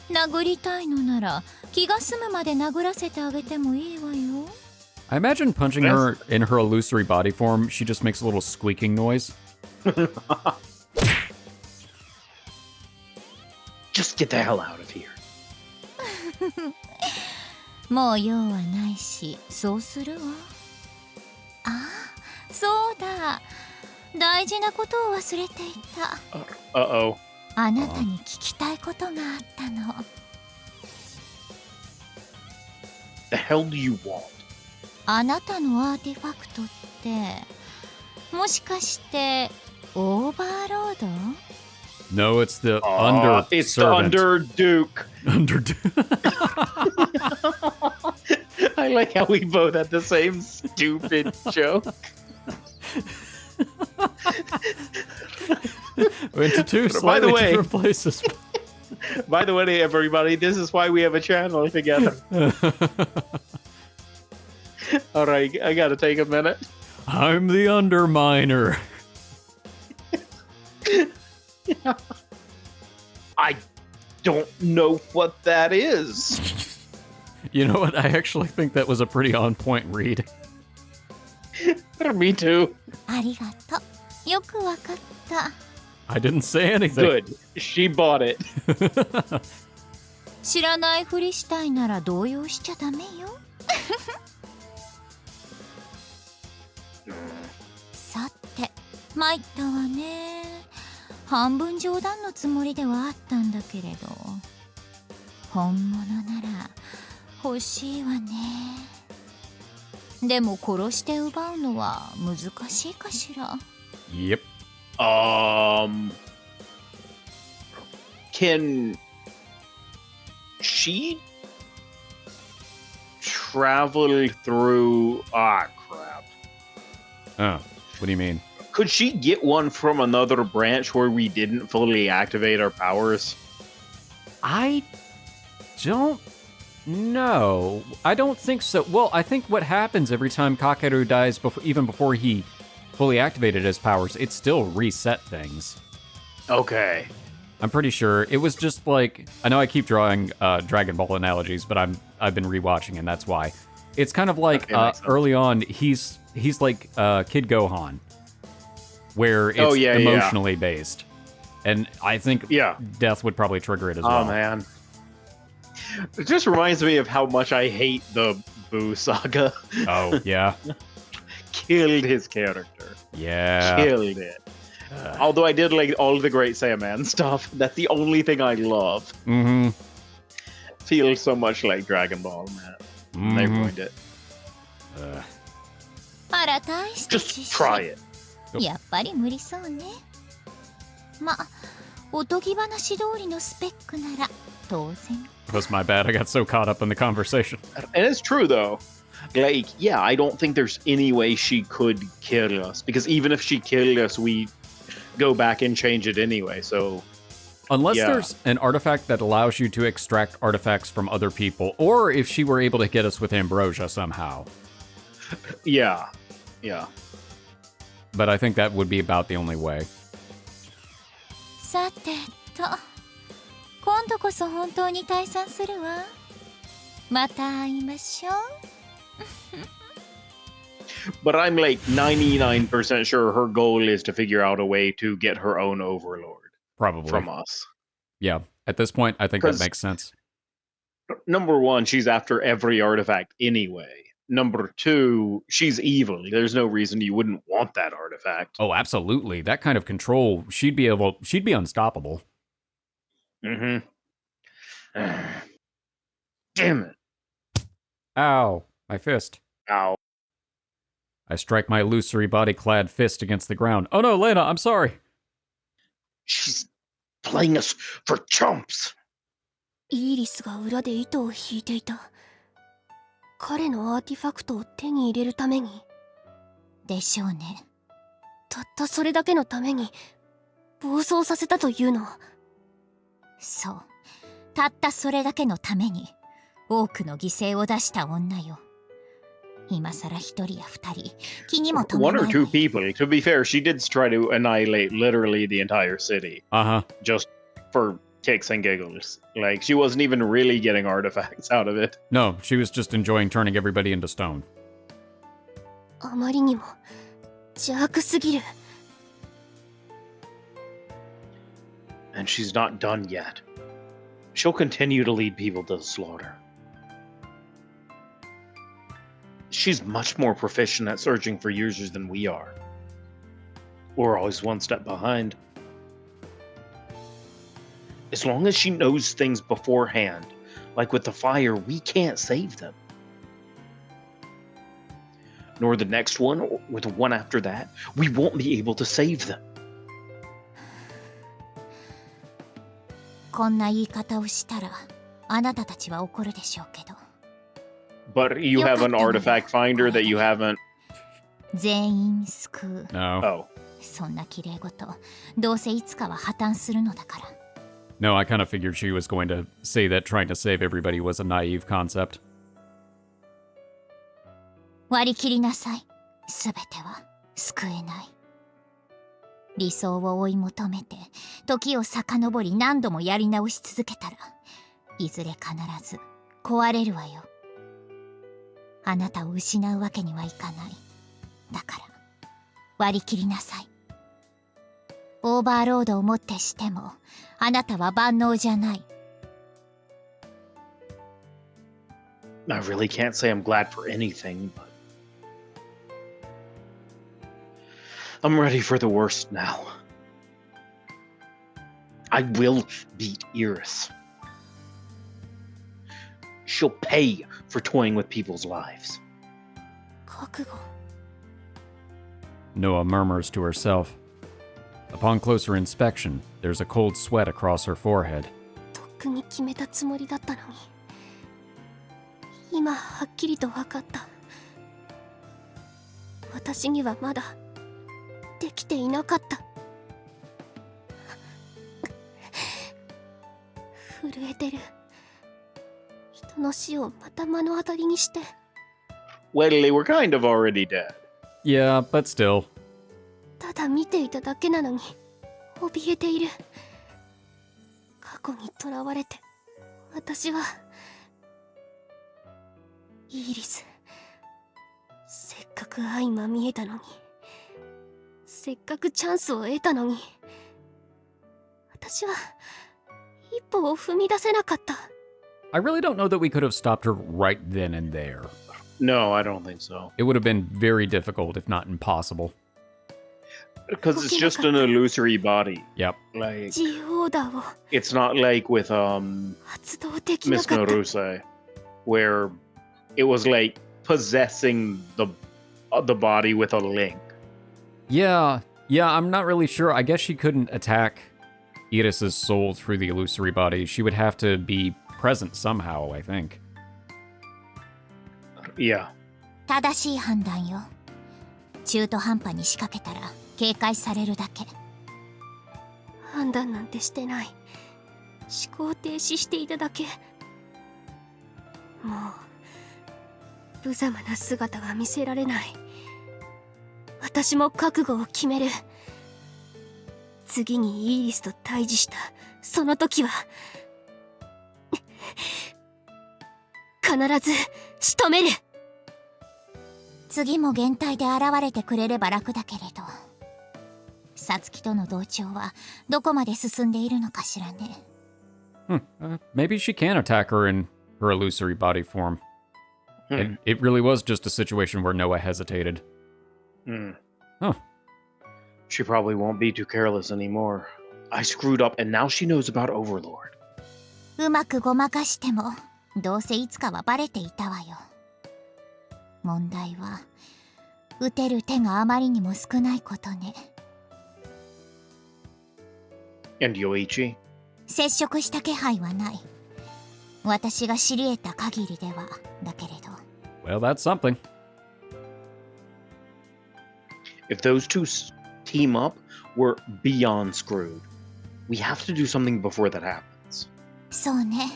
殴りたいのなら気が済むまで殴らせてあげてもいいわよ。 I imagine punching her in her illusory body form, she just makes a little squeaking noise. Just get the hell out of here. もう用はないし、そうするわ。ああ、そうだ。大事なことを忘れていた。Uh-oh. あなたに聞きたいことがあったの。The hell do you want? あなたのアーティファクトってもしかしてオーバーロード？ No, it's the It's the under servant. under Duke. Under. I like how we both had the same stupid joke. Went to two By the slightly way- different places. By the way, everybody, this is why we have a channel together. All right, I gotta take a minute. I'm the underminer. I don't know what that is. You know what? I actually think that was a pretty on-point read. Me too. ありがとう。よくわかった。 I didn't say anything. Good. She bought it. 知らないふりしたいなら動揺しちゃダメよ。さて、参ったわね。半分冗談のつもりではあったんだけれど、本物なら欲しいわね。でも殺して奪うのは難しいかしら。 Yep. Can she travel through? Ah, crap. Oh, what do you mean? Could she get one from another branch where we didn't fully activate our powers? I don't know. I don't think so. Well, I think what happens every time Kakeru dies, even before he fully activated his powers, it still reset things. Okay. I'm pretty sure it was just like, I know I keep drawing Dragon Ball analogies, but I've been rewatching, and that's why. It's kind of like Okay, makes sense. early on, he's like Kid Gohan, where it's Oh, yeah, emotionally based, and I think Yeah. death would probably trigger it as well. Oh man. It just reminds me of how much I hate the Boo saga. Oh yeah, Killed his character. yeah. Killed it. Although I did like all the Great Saiyaman stuff. That's the only thing I love. Mm-hmm. Feels so much like Dragon Ball, man. They ruined it. あら大した知 Just 識。 try it. やっぱり無理そうね。ま、おとぎ話通りのスペックなら当然。 That's my bad. I got so caught up in the conversation. And it's true though. Like, yeah, I don't think there's any way she could kill us. Because even if she killed us, we go back and change it anyway, so Unless Yeah. there's an artifact that allows you to extract artifacts from other people, or if she were able to get us with Ambrosia somehow. yeah. Yeah. But I think that would be about the only way. さてと、今度こそ本当に退散するわ。また会いましょう。 But I'm like 99% sure her goal is to figure out a way to get her own overlord Probably. from us. Yeah. At this point, I think that 'Cause- makes sense. Number one, she's after every artifact anyway. Number two, she's evil. There's no reason you wouldn't want that artifact. Oh, absolutely. That kind of control, she'd be unstoppable. Mm-hmm. Damn it. Ow. My fist. Ow. I strike my illusory body-clad fist against the ground. Oh no, Lena, I'm sorry. She's playing us for chumps. イーリスが裏で糸を引いていた。彼のアーティファクトを手に入れるために。でしょうね。たったそれだけのために暴走させたというの。そう。たったそれだけのために多くの犠牲を出した女よ。今さら一人や二人気にも留め One な or い two people. To be fair, she did try to annihilate literally the entire city Uh-huh. just for kicks and giggles. Like, she wasn't even really getting artifacts out of it. No, she was just enjoying turning everybody into stone. あまりにも邪悪すぎる。 And she's not done yet. She'll continue to lead people to the slaughter. She's much more proficient at searching for users than we are. We're always one step behind. As long as she knows things beforehand, like with the fire, we can't save them. nor the next one, or the one after that, we won't be able to save them. こんな言い方をしたらあなたたちは怒るでしょうけど、 But you have an artifact finder that you haven't. 全員救う No. Oh. そんな綺麗事どうせいつかは破綻するのだから。 No, I kind of figured she was going to say that trying to save everybody was a naive concept. 割り切りなさい。すべては救えない。理想を追い求めて時を遡り何度もやり直し続けたらいずれ必ず壊れるわよ。あなたを失うわけにはいかない。だから割り切りなさい。オーバーロードをもってしてもあなたは万能じゃない。 I really can't say I'm glad for anything, but I'm ready for the worst now. I will beat Iris. She'll pay for toying with people's lives. 覚悟 Noa murmurs to herself. Upon closer inspection, there's a cold sweat across her forehead. とっくに決めたつもりだったのに今はっきりと分かった。私にはまだできていなかった。震えてる。人の死をまた目の当たりにして。 Well, they were kind of already dead. Yeah, but still. ただ見ていただけなのに怯えている。過去にとらわれて私はイギリス、せっかく相まみえたのに、せっかくチャンスを得たのに、私は一歩を踏み出せなかった。 I really don't know that we could have stopped her right then and there. No, I don't think so. It would have been very difficult, if not impossible. Because it's just an illusory body. Yep. Like, G オーダーを it's not like with 発動できな Miss かった。 Naruse, where it was like possessing the body with a link. Yeah, I'm not really sure. I guess she couldn't attack Iris's soul through the illusory body. She would have to be present somehow, I think. Yeah. 正しい判断よ。中途半端に仕掛けたら警戒されるだけ。判断なんてしてない。思考停止していただけ。もう無様な姿は見せられない。私も覚悟を決める。次にイーリスと対峙したその時は必ず仕留める。次も減退で現れてくれれば楽だけれど、サツキとの同調はどこまで進んでいるのかしらね。Maybe she can attack her in her illusory body form. It really was just a situation where Noah hesitated. Huh. She probably won't be too careless anymore. I screwed up and now she knows about Overlord. うまくごまかしてもどうせいつかはバレていたわよ。問題は打てる手があまりにも少ないことね。 And Yoichi? 接触した気配はない。私が知り得た限りではだけれど。 Well, that's something. If those two team up, we're beyond screwed. We have to do something before that happens. そうね。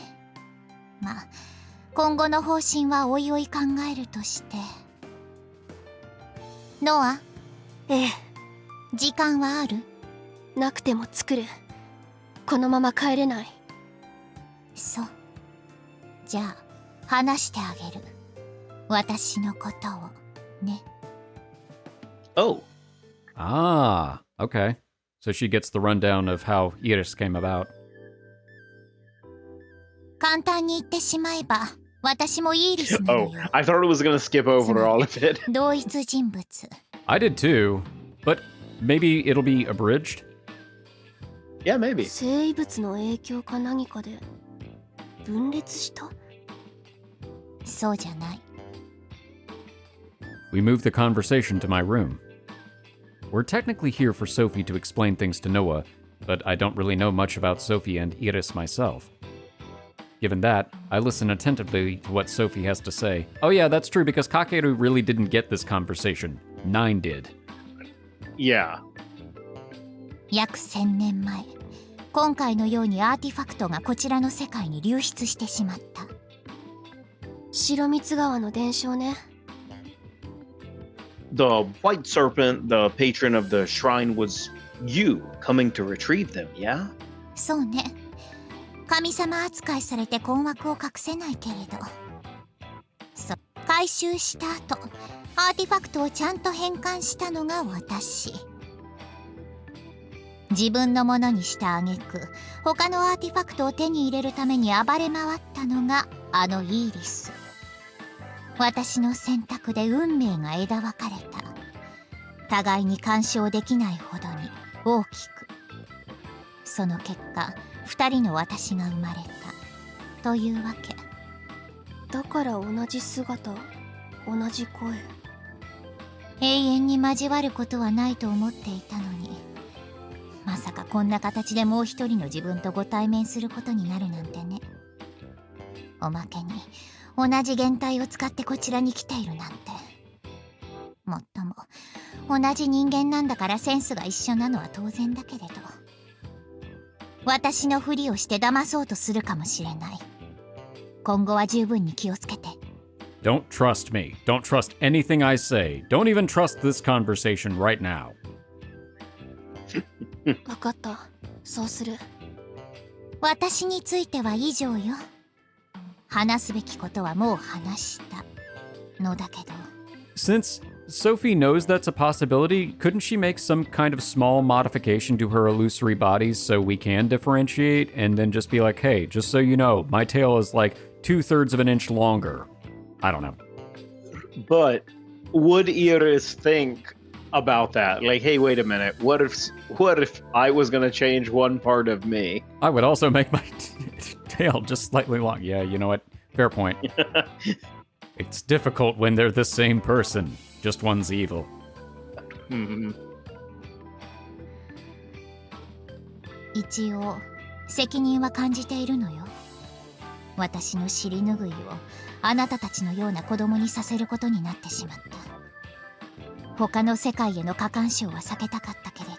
まあ今後の方針はおいおい考えるとして。ノア？ええ。時間はある？なくても作る。このまま帰れない。そう。じゃあ話してあげる。私のことをね。Oh. Ah, okay. So she gets the rundown of how Iris came about. 簡単に言ってしまえば、私もイーリスなの Oh, よ。 I thought it was gonna skip over all of it. 同一人物。I did too, but maybe it'll be abridged? Yeah, maybe. 生物の影響か何かで分裂した？そうじゃない。We move the conversation to my room. We're technically here for Sophie to explain things to Noah, but I don't really know much about Sophie and Iris myself. Given that, I listen attentively to what Sophie has to say. Oh yeah, that's true, because Kakeru really didn't get this conversation. 9 did. Yeah. 約1000年前、今回のようにアーティファクトがこちらの世界に流出してしまった。白蜜川の伝承ね。The white serpent, the patron of the shrine, was you coming to retrieve them, yeah? そうね。神様扱いされて困惑を隠せないけれど。回収した後、アーティファクトをちゃんと返還したのが私。自分のものにした挙句、他のアーティファクトを手に入れるために暴れ回ったのがあのイーリス。私の選択で運命が枝分かれた。互いに干渉できないほどに大きく。その結果、2人の私が生まれたというわけ。だから同じ姿、同じ声。永遠に交わることはないと思っていたのに、まさかこんな形でもう一人の自分とご対面することになるなんてね。おまけに同じ原体を使ってこちらに来ているなんて。もっとも同じ人間なんだからセンスが一緒なのは当然だけれど、私のふりをして騙そうとするかもしれない。今後は十分に気をつけて。Don't trust me. Don't trust anything I say. Don't even trust this conversation right now. わかった。そうする。私については以上よ。話すべきことはもう話したのだけど。Since Sophie knows that's a possibility, couldn't she make some kind of small modification to her illusory bodies so we can differentiate, and then just be like, hey, just so you know, my tail is like 2/3 of an inch longer. I don't know. But would Iris think about that? Like, hey, wait a minute. What if I was gonna change one part of me? I would also make my tail just slightly long. Yeah, you know what? Fair point. It's difficult when they're the same person. Just one's evil. Mhm. 一応責任は感じているのよ。私の尻拭いをあなたたちのような子供にさせることになってしまった。他の世界への過干渉は避けたかったけれど、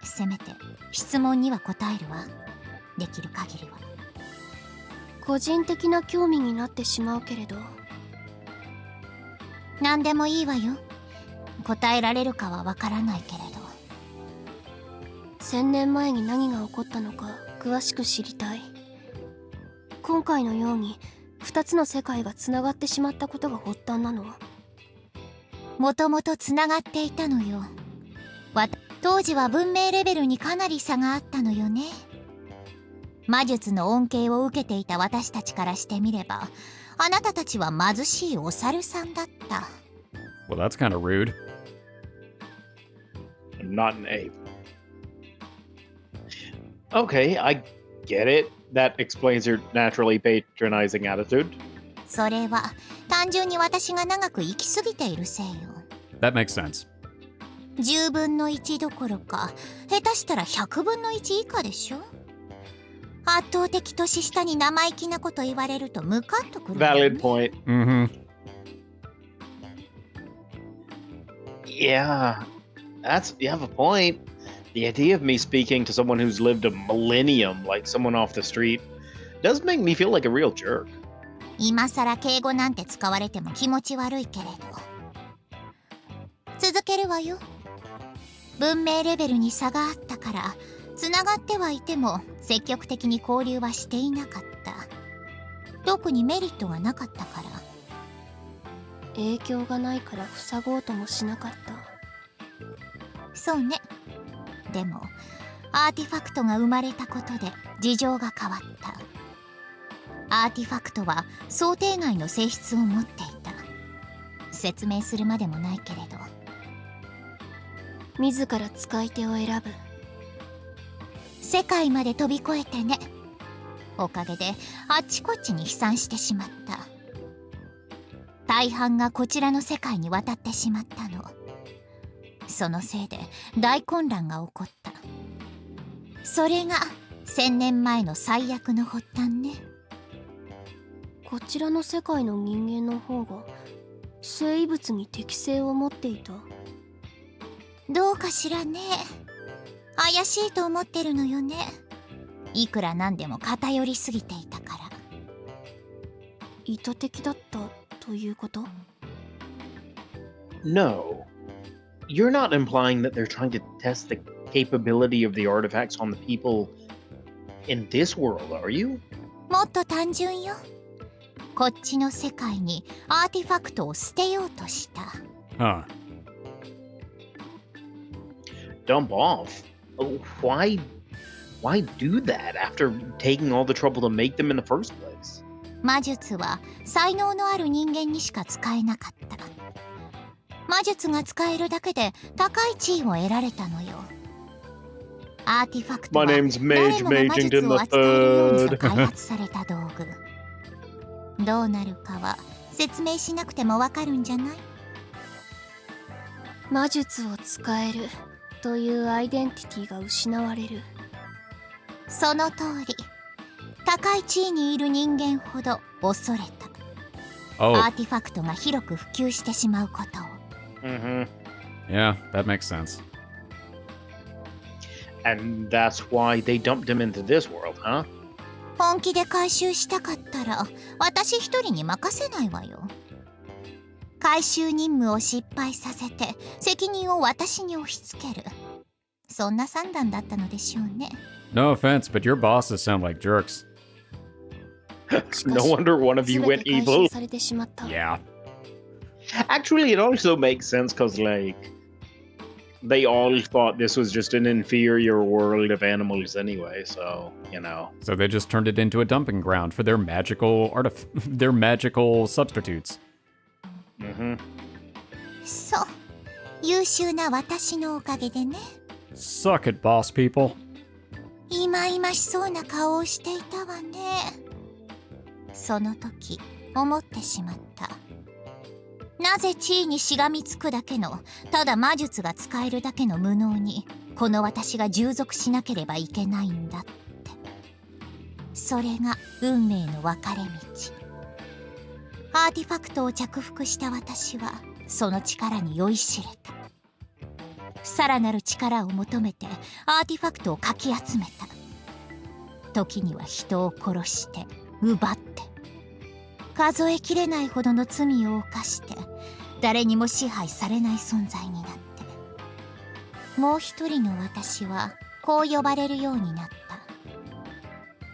せめて質問には答えるわ。できる限りは。個人的な興味になってしまうけれど。何でもいいわよ。答えられるかはわからないけれど。1000年前に何が起こったのか詳しく知りたい。今回のように2つの世界がつながってしまったことが発端なの。もともとつながっていたのよ。当時は文明レベルにかなり差があったのよね。魔術の恩恵を受けていた私たちからしてみれば、あなたたちは貧しいお猿さんだった。Well, that's kind of rude. I'm not an ape. Okay, I get it. That explains your naturally patronizing attitude. それは単純に私が長く生きすぎているせいよ。That makes sense. 10分の1どころか、下手したら100分の1以下でしょ。圧倒的年下に生意気なこと言われるとムカッとくる、ね。Valid point. Mm-hmm. Yeah, you have a point. The idea of me speaking to someone who's lived a millennium, like someone off the street, does make me feel like a real jerk. 今さら敬語なんて使われても気持ち悪いけれど。続けるわよ。文明レベルに差があったから、つながってはいても積極的に交流はしていなかった。特にメリットがなかったから。影響がないから塞ごうともしなかった。そうね。でもアーティファクトが生まれたことで事情が変わった。アーティファクトは想定外の性質を持っていた。説明するまでもないけれど。自ら使い手を選ぶ。世界まで飛び越えてね。おかげであっちこっちに飛散してしまった。大半がこちらの世界に渡ってしまったの。そのせいで大混乱が起こった。それが1000年前の最悪の発端ね。こちらの世界の人間の方が生物に適性を持っていた。どうかしらね。怪しいと思ってるのよね。いくらなんでも偏りすぎていたから。意図的だったということ？ No. You're not implying that they're trying to test the capability of the artifacts on the people in this world, are you? もっと単純よ。こっちの世界にアーティファクトを捨てようとした。Huh. Dump off? Oh, why do that after taking all the trouble to make them in the first place? 魔術は才能のある人間にしか使えなかった。魔術が使えるだけで高い地位を得られたのよ。アーティファクトは My 誰 name's も Mage が魔 Magington 術を the 扱えるようにと Third. 開発された道具。どうなるかは説明しなくてもわかるんじゃない？魔術を使えるというアイデンティティが失われる。その通り。高い地位にいる人間ほど恐れた。Oh, アーティファクトが広く普及してしまうことを。Mm-hmm. yeah, that makes sense. And that's why they dumped him into this world, huh? 本気で回収したかったら私一人に任せないわよ。回収任務を失敗させて責任を私に押し付ける。そんな算段だったのでしょうね。No offense, but your bosses sound like jerks. No wonder one of you 全 went て回 evil. 収されてしまった。 Yeah. Actually, it also makes sense because, like, they all thought this was just an inferior world of animals anyway, so, you know. So they just turned it into a dumping ground for their magical their magical substitutes. Mm-hmm. そう。優秀な私のおかげでね。Suck it, boss people. いまいましそうな顔をしていたわね。その時思ってしまった。なぜ地位にしがみつくだけのただ魔術が使えるだけの無能にこの私が従属しなければいけないんだって。それが運命の分かれ道。アーティファクトを着服した私はその力に酔いしれた。さらなる力を求めてアーティファクトをかき集めた。時には人を殺して奪って数えきれないほどの罪を犯して誰にも支配されない存在になって、もう一人の私はこう呼ばれるようになった。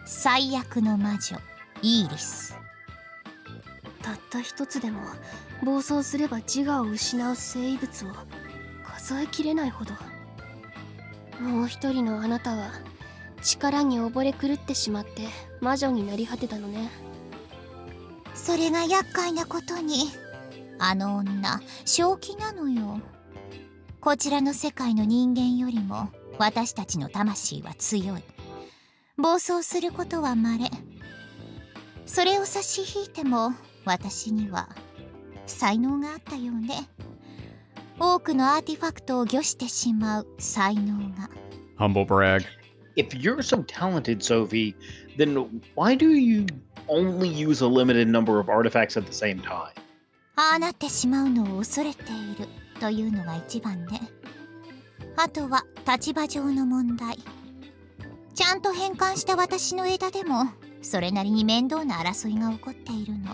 最悪の魔女イーリス。たった一つでも暴走すれば自我を失う生物を数えきれないほど。もう一人のあなたは力に溺れ狂ってしまって魔女になり果てたのね。それが厄介なことに、あの女正気なのよ。こちらの世界の人間よりも私たちの魂は強い。暴走することは稀。それを差し引いても私には才能があったよね。多くのアーティファクトを御してしまう才能が。Humble brag. If you're so talented, Sophie, then why do you only use a limited number of artifacts at the same time? ああなってしまうのを恐れているというのが一番ね。あとは立場上の問題。ちゃんと変換した私の枝でもそれなりに面倒な争いが起こっているの。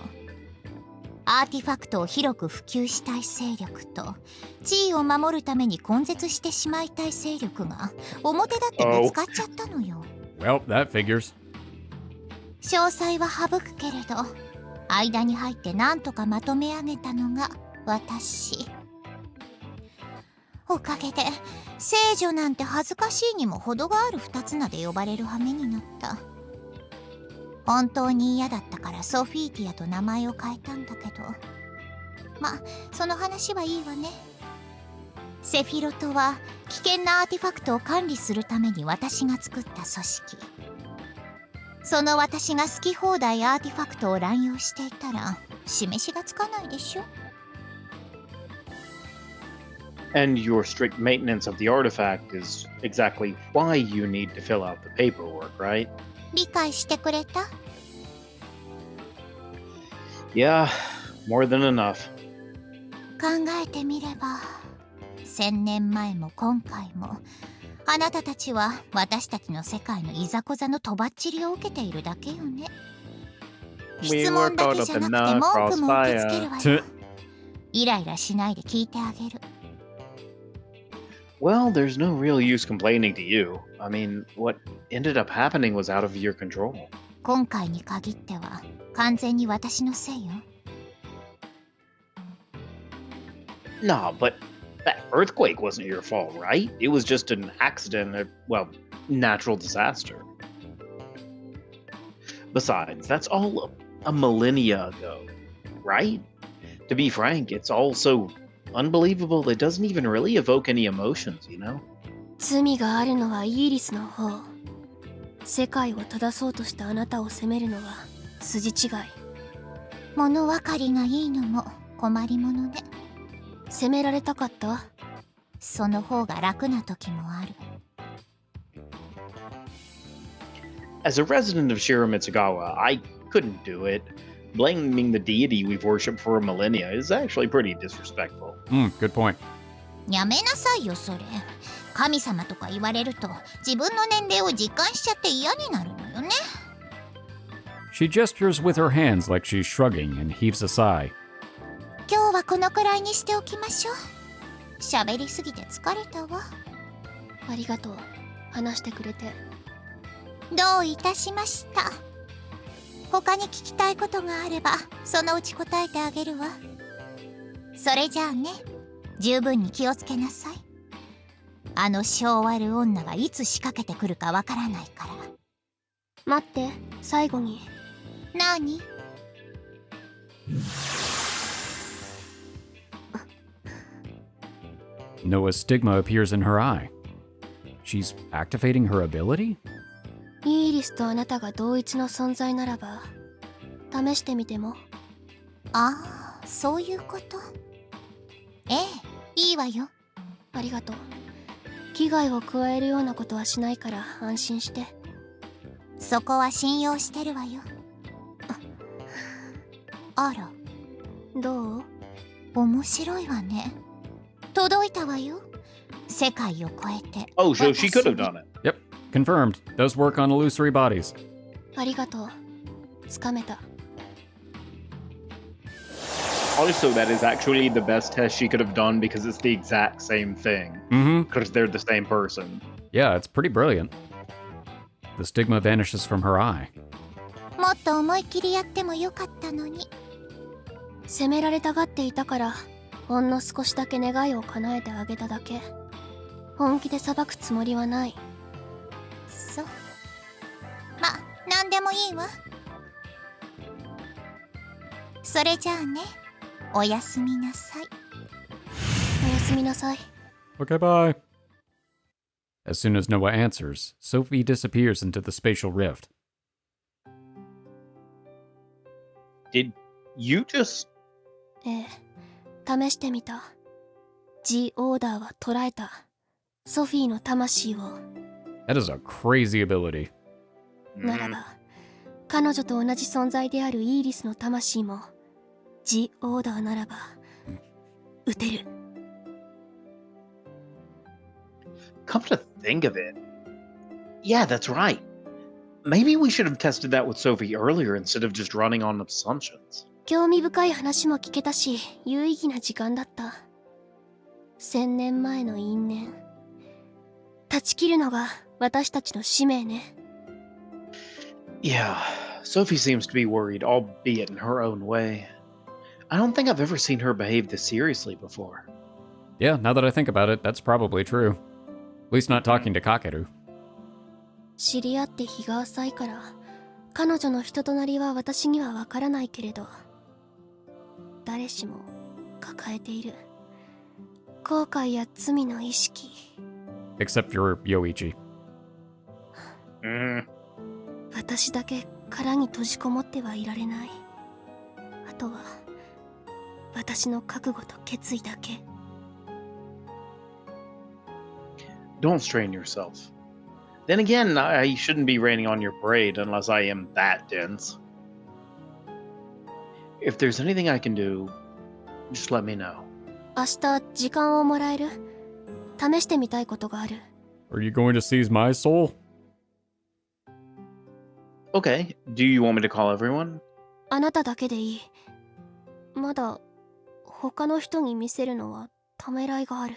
アーティファクトを広く普及したい勢力と地位を守るために根絶してしまいたい勢力が表立ってぶつかっちゃったのよ。Well, that figures. 詳細は省くけれど間に入って何とかまとめ上げたのが私。おかげで聖女なんて恥ずかしいにも程がある二つ名で呼ばれる羽目になった。本当に嫌だったからソフィーティアと名前を変えたんだけど、まあその話はいいわね。セフィロトは危険なアーティファクトを管理するために私が作った組織。その私が好き放題アーティファクトを乱用していたら示しがつかないでしょ。 And your strict maintenance of the artifact is exactly why you need to fill out the paperwork, right? 理解してくれた？ Yeah, more than enough. 考えてみれば、1000年前も今回もあなたたちは私たちの世界のいざこざのとばっちりを受けているだけよね。 We 質 were 問だ caught け up じゃ in なくて the 文句も受け付ける crossfire. わよ。イライラしないで聞いてあげる。 Well, there's no real use complaining to you. I mean, what ended up happening was out of your control. 今回に限っては完全に私のせいよ。 Nah, but that earthquake wasn't your fault, right? It was just an accident, well, natural disaster. Besides, that's all a millennia ago, right? To be frank, it's all so unbelievable that it doesn't even really evoke any emotions, you know? 罪があるのはイギリスの方。世界を正そうとしたあなたを責めるのは筋違い。物分かりがいいのも困りものね。責められたかった？その方が楽な時もある。 As a resident of Shiramitsugawa, I couldn't do it. Blaming the deity we've worshipped for a millennia is actually pretty disrespectful. Good point. やめなさいよそれ。神様とか言われると自分の年齢を実感しちゃって嫌になるのよね。 She gestures with her hands like she's shrugging and heaves a sigh. 今日はこのくらいにしておきましょう。喋りすぎて疲れたわ。ありがとう。話してくれて。どういたしました。他に聞きたいことがあればそのうち答えてあげるわ。それじゃあね、十分に気をつけなさい。あの性悪女がいつ仕掛けてくるかわからないから。待って、最後に。何？ Noah's stigma appears in her eye. She's activating her ability? イーリスとあなたが同一の存在ならば試してみても。ああ、そういうこと。ええ、いいわよ。ありがとう。危害を加えるようなことはしないから安心して。そこは信用してるわよ。あら、どう？面白いわね。届いたわよ。世界を超えて。 Oh, so she could have done it. Yep, confirmed. Does work on illusory bodies. ありがとう。つかめた。Also, that is actually the best test she could have done because it's the exact same thing. Because they're the same person. Yeah, it's pretty brilliant. The stigma vanishes from her eye. もっと思い切りやってもよかったのに。責められたがっていたからほんの少しだけ願いを叶えてあげただけ。本気で裁くつもりはない。そう。ま、なんでもいいわ。それじゃあね、おやすみなさい。おやすみなさい。 Okay, bye. As soon as Noah answers, Sophie disappears into the spatial rift. Did you just... ええ、試してみた。G オーダーは捉えた。ソフィーの魂を。That is a crazy ability. ならば、彼女と同じ存在であるイーリスの魂も G オーダーならば撃てる。Come to think of it. Yeah, that's right. Maybe we should have tested that with Sophie earlier instead of just running on assumptions. 興味深い話も聞けたし、有意義な時間だった。1000年前の因縁。断ち切るのが私たちの使命ね。Yeah, Sophie seems to be worried, albeit in her own way. I don't think I've ever seen her behave this seriously before. Yeah, now that I think about it, that's probably true. At least not talking to Kakeru. 知り合って日が浅いから、彼女の人となりは私にはわからないけれど、誰しも抱えている後悔や罪の意識。 Except for Yoichi. 私だけ殻に閉じこもってはいられない。とは私の覚悟と決意だけ。 Don't strain yourself. Then again, I shouldn't be raining on your parade unless I am that dense. If there's anything I can do, just let me know. 明日時間をもらえる？試してみたいことがある。 Are you going to seize my soul? Okay, do you want me to call everyone? あなただけでいい。まだ他の人に見せるのはためらいがある。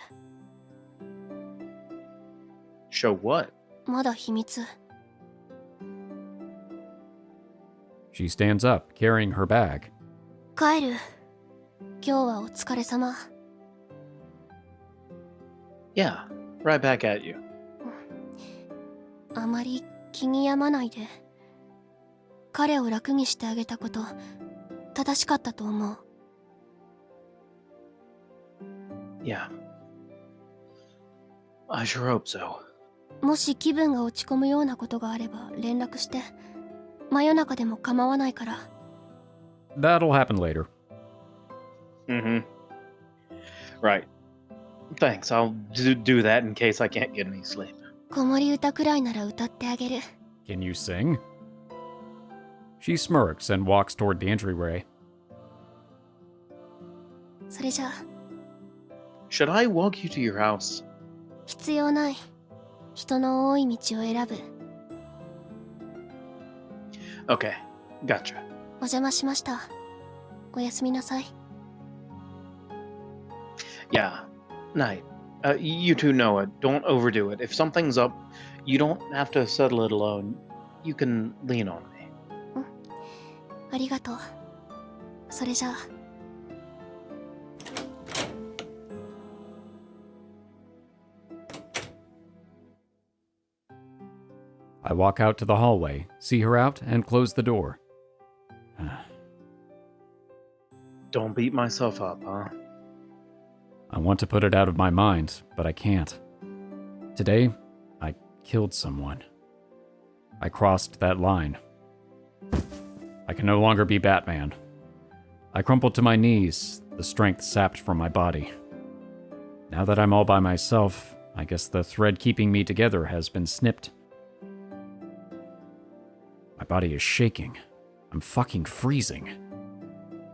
Show what? まだ秘密。 She stands up, carrying her bag. 帰る。今日はお疲れ様。 Yeah, right back at you. あまり気に病まないで。彼を楽にしてあげたこと正しかったと思う。 Yeah. I sure hope so. もし気分が落ち込むようなことがあれば連絡して。真夜中でも構わないから。 That'll happen later. Mm-hmm. Right. Thanks, I'll do that in case I can't get any sleep. 子守歌くらいなら歌ってあげる。 Can you sing? She smirks and walks toward the entryway. それじゃあ Should I walk you to your house? 必要ない。人の多い道を選ぶ。 Okay, gotcha. お邪魔しました。おやすみなさい。 Yeah, night. You two know it. Don't overdo it. If something's up, you don't have to settle it alone. You can lean on me. ありがとう。それじゃあ。 I walk out to the hallway, see her out, and close the door. Don't beat myself up, huh? I want to put it out of my mind, but I can't. Today, I killed someone. I crossed that line. I can no longer be Batman. I crumpled to my knees, the strength sapped from my body. Now that I'm all by myself, I guess the thread keeping me together has been snipped. My body is shaking. I'm fucking freezing.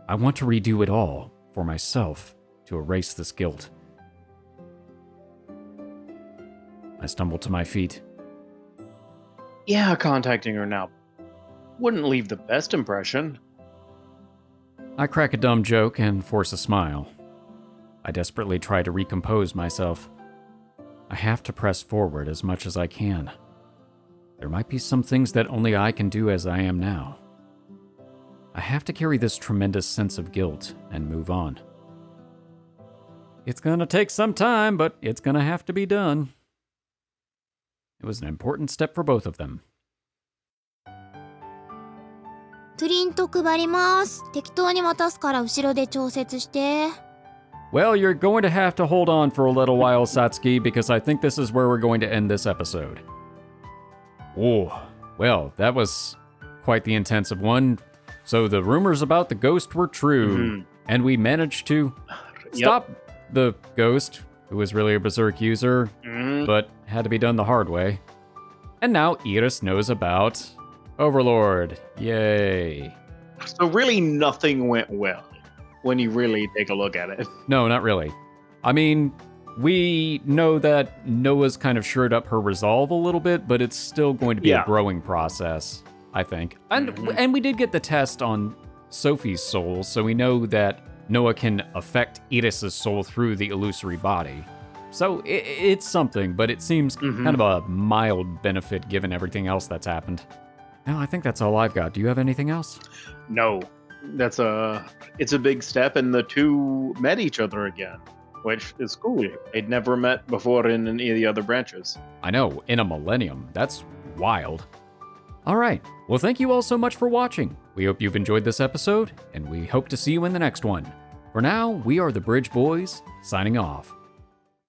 I want to redo it all, for myself, to erase this guilt. I stumble to my feet. Yeah, contacting her now wouldn't leave the best impression. I crack a dumb joke and force a smile. I desperately try to recompose myself. I have to press forward as much as I can. There might be some things that only I can do as I am now. I have to carry this tremendous sense of guilt and move on. It's gonna take some time, but it's gonna have to be done. It was an important step for both of them. プリント配ります。適当に渡すから後ろで調節して。 Well, you're going to have to hold on for a little while, Satsuki, because I think this is where we're going to end this episode. Oh, well, that was quite the intensive one. So the rumors about the ghost were true, and we managed to stop the ghost, who was really a berserk user, but had to be done the hard way. And now Iris knows about Overlord. Yay. So really nothing went well when you really take a look at it. No, not really. I mean, we know that Noah's kind of shored up her resolve a little bit, but it's still going to be a growing process, I think. And we did get the test on Sophie's soul, so we know that Noah can affect Iris's soul through the illusory body. So it's something, but it seems kind of a mild benefit given everything else that's happened. No, I think that's all I've got. Do you have anything else? No, it's a big step, and the two met each other again, which is cool. They'd never met before in any of the other branches. I know, in a millennium. That's wild. All right. Well, thank you all so much for watching. We hope you've enjoyed this episode, and we hope to see you in the next one. For now, we are the Bridge Boys, signing off.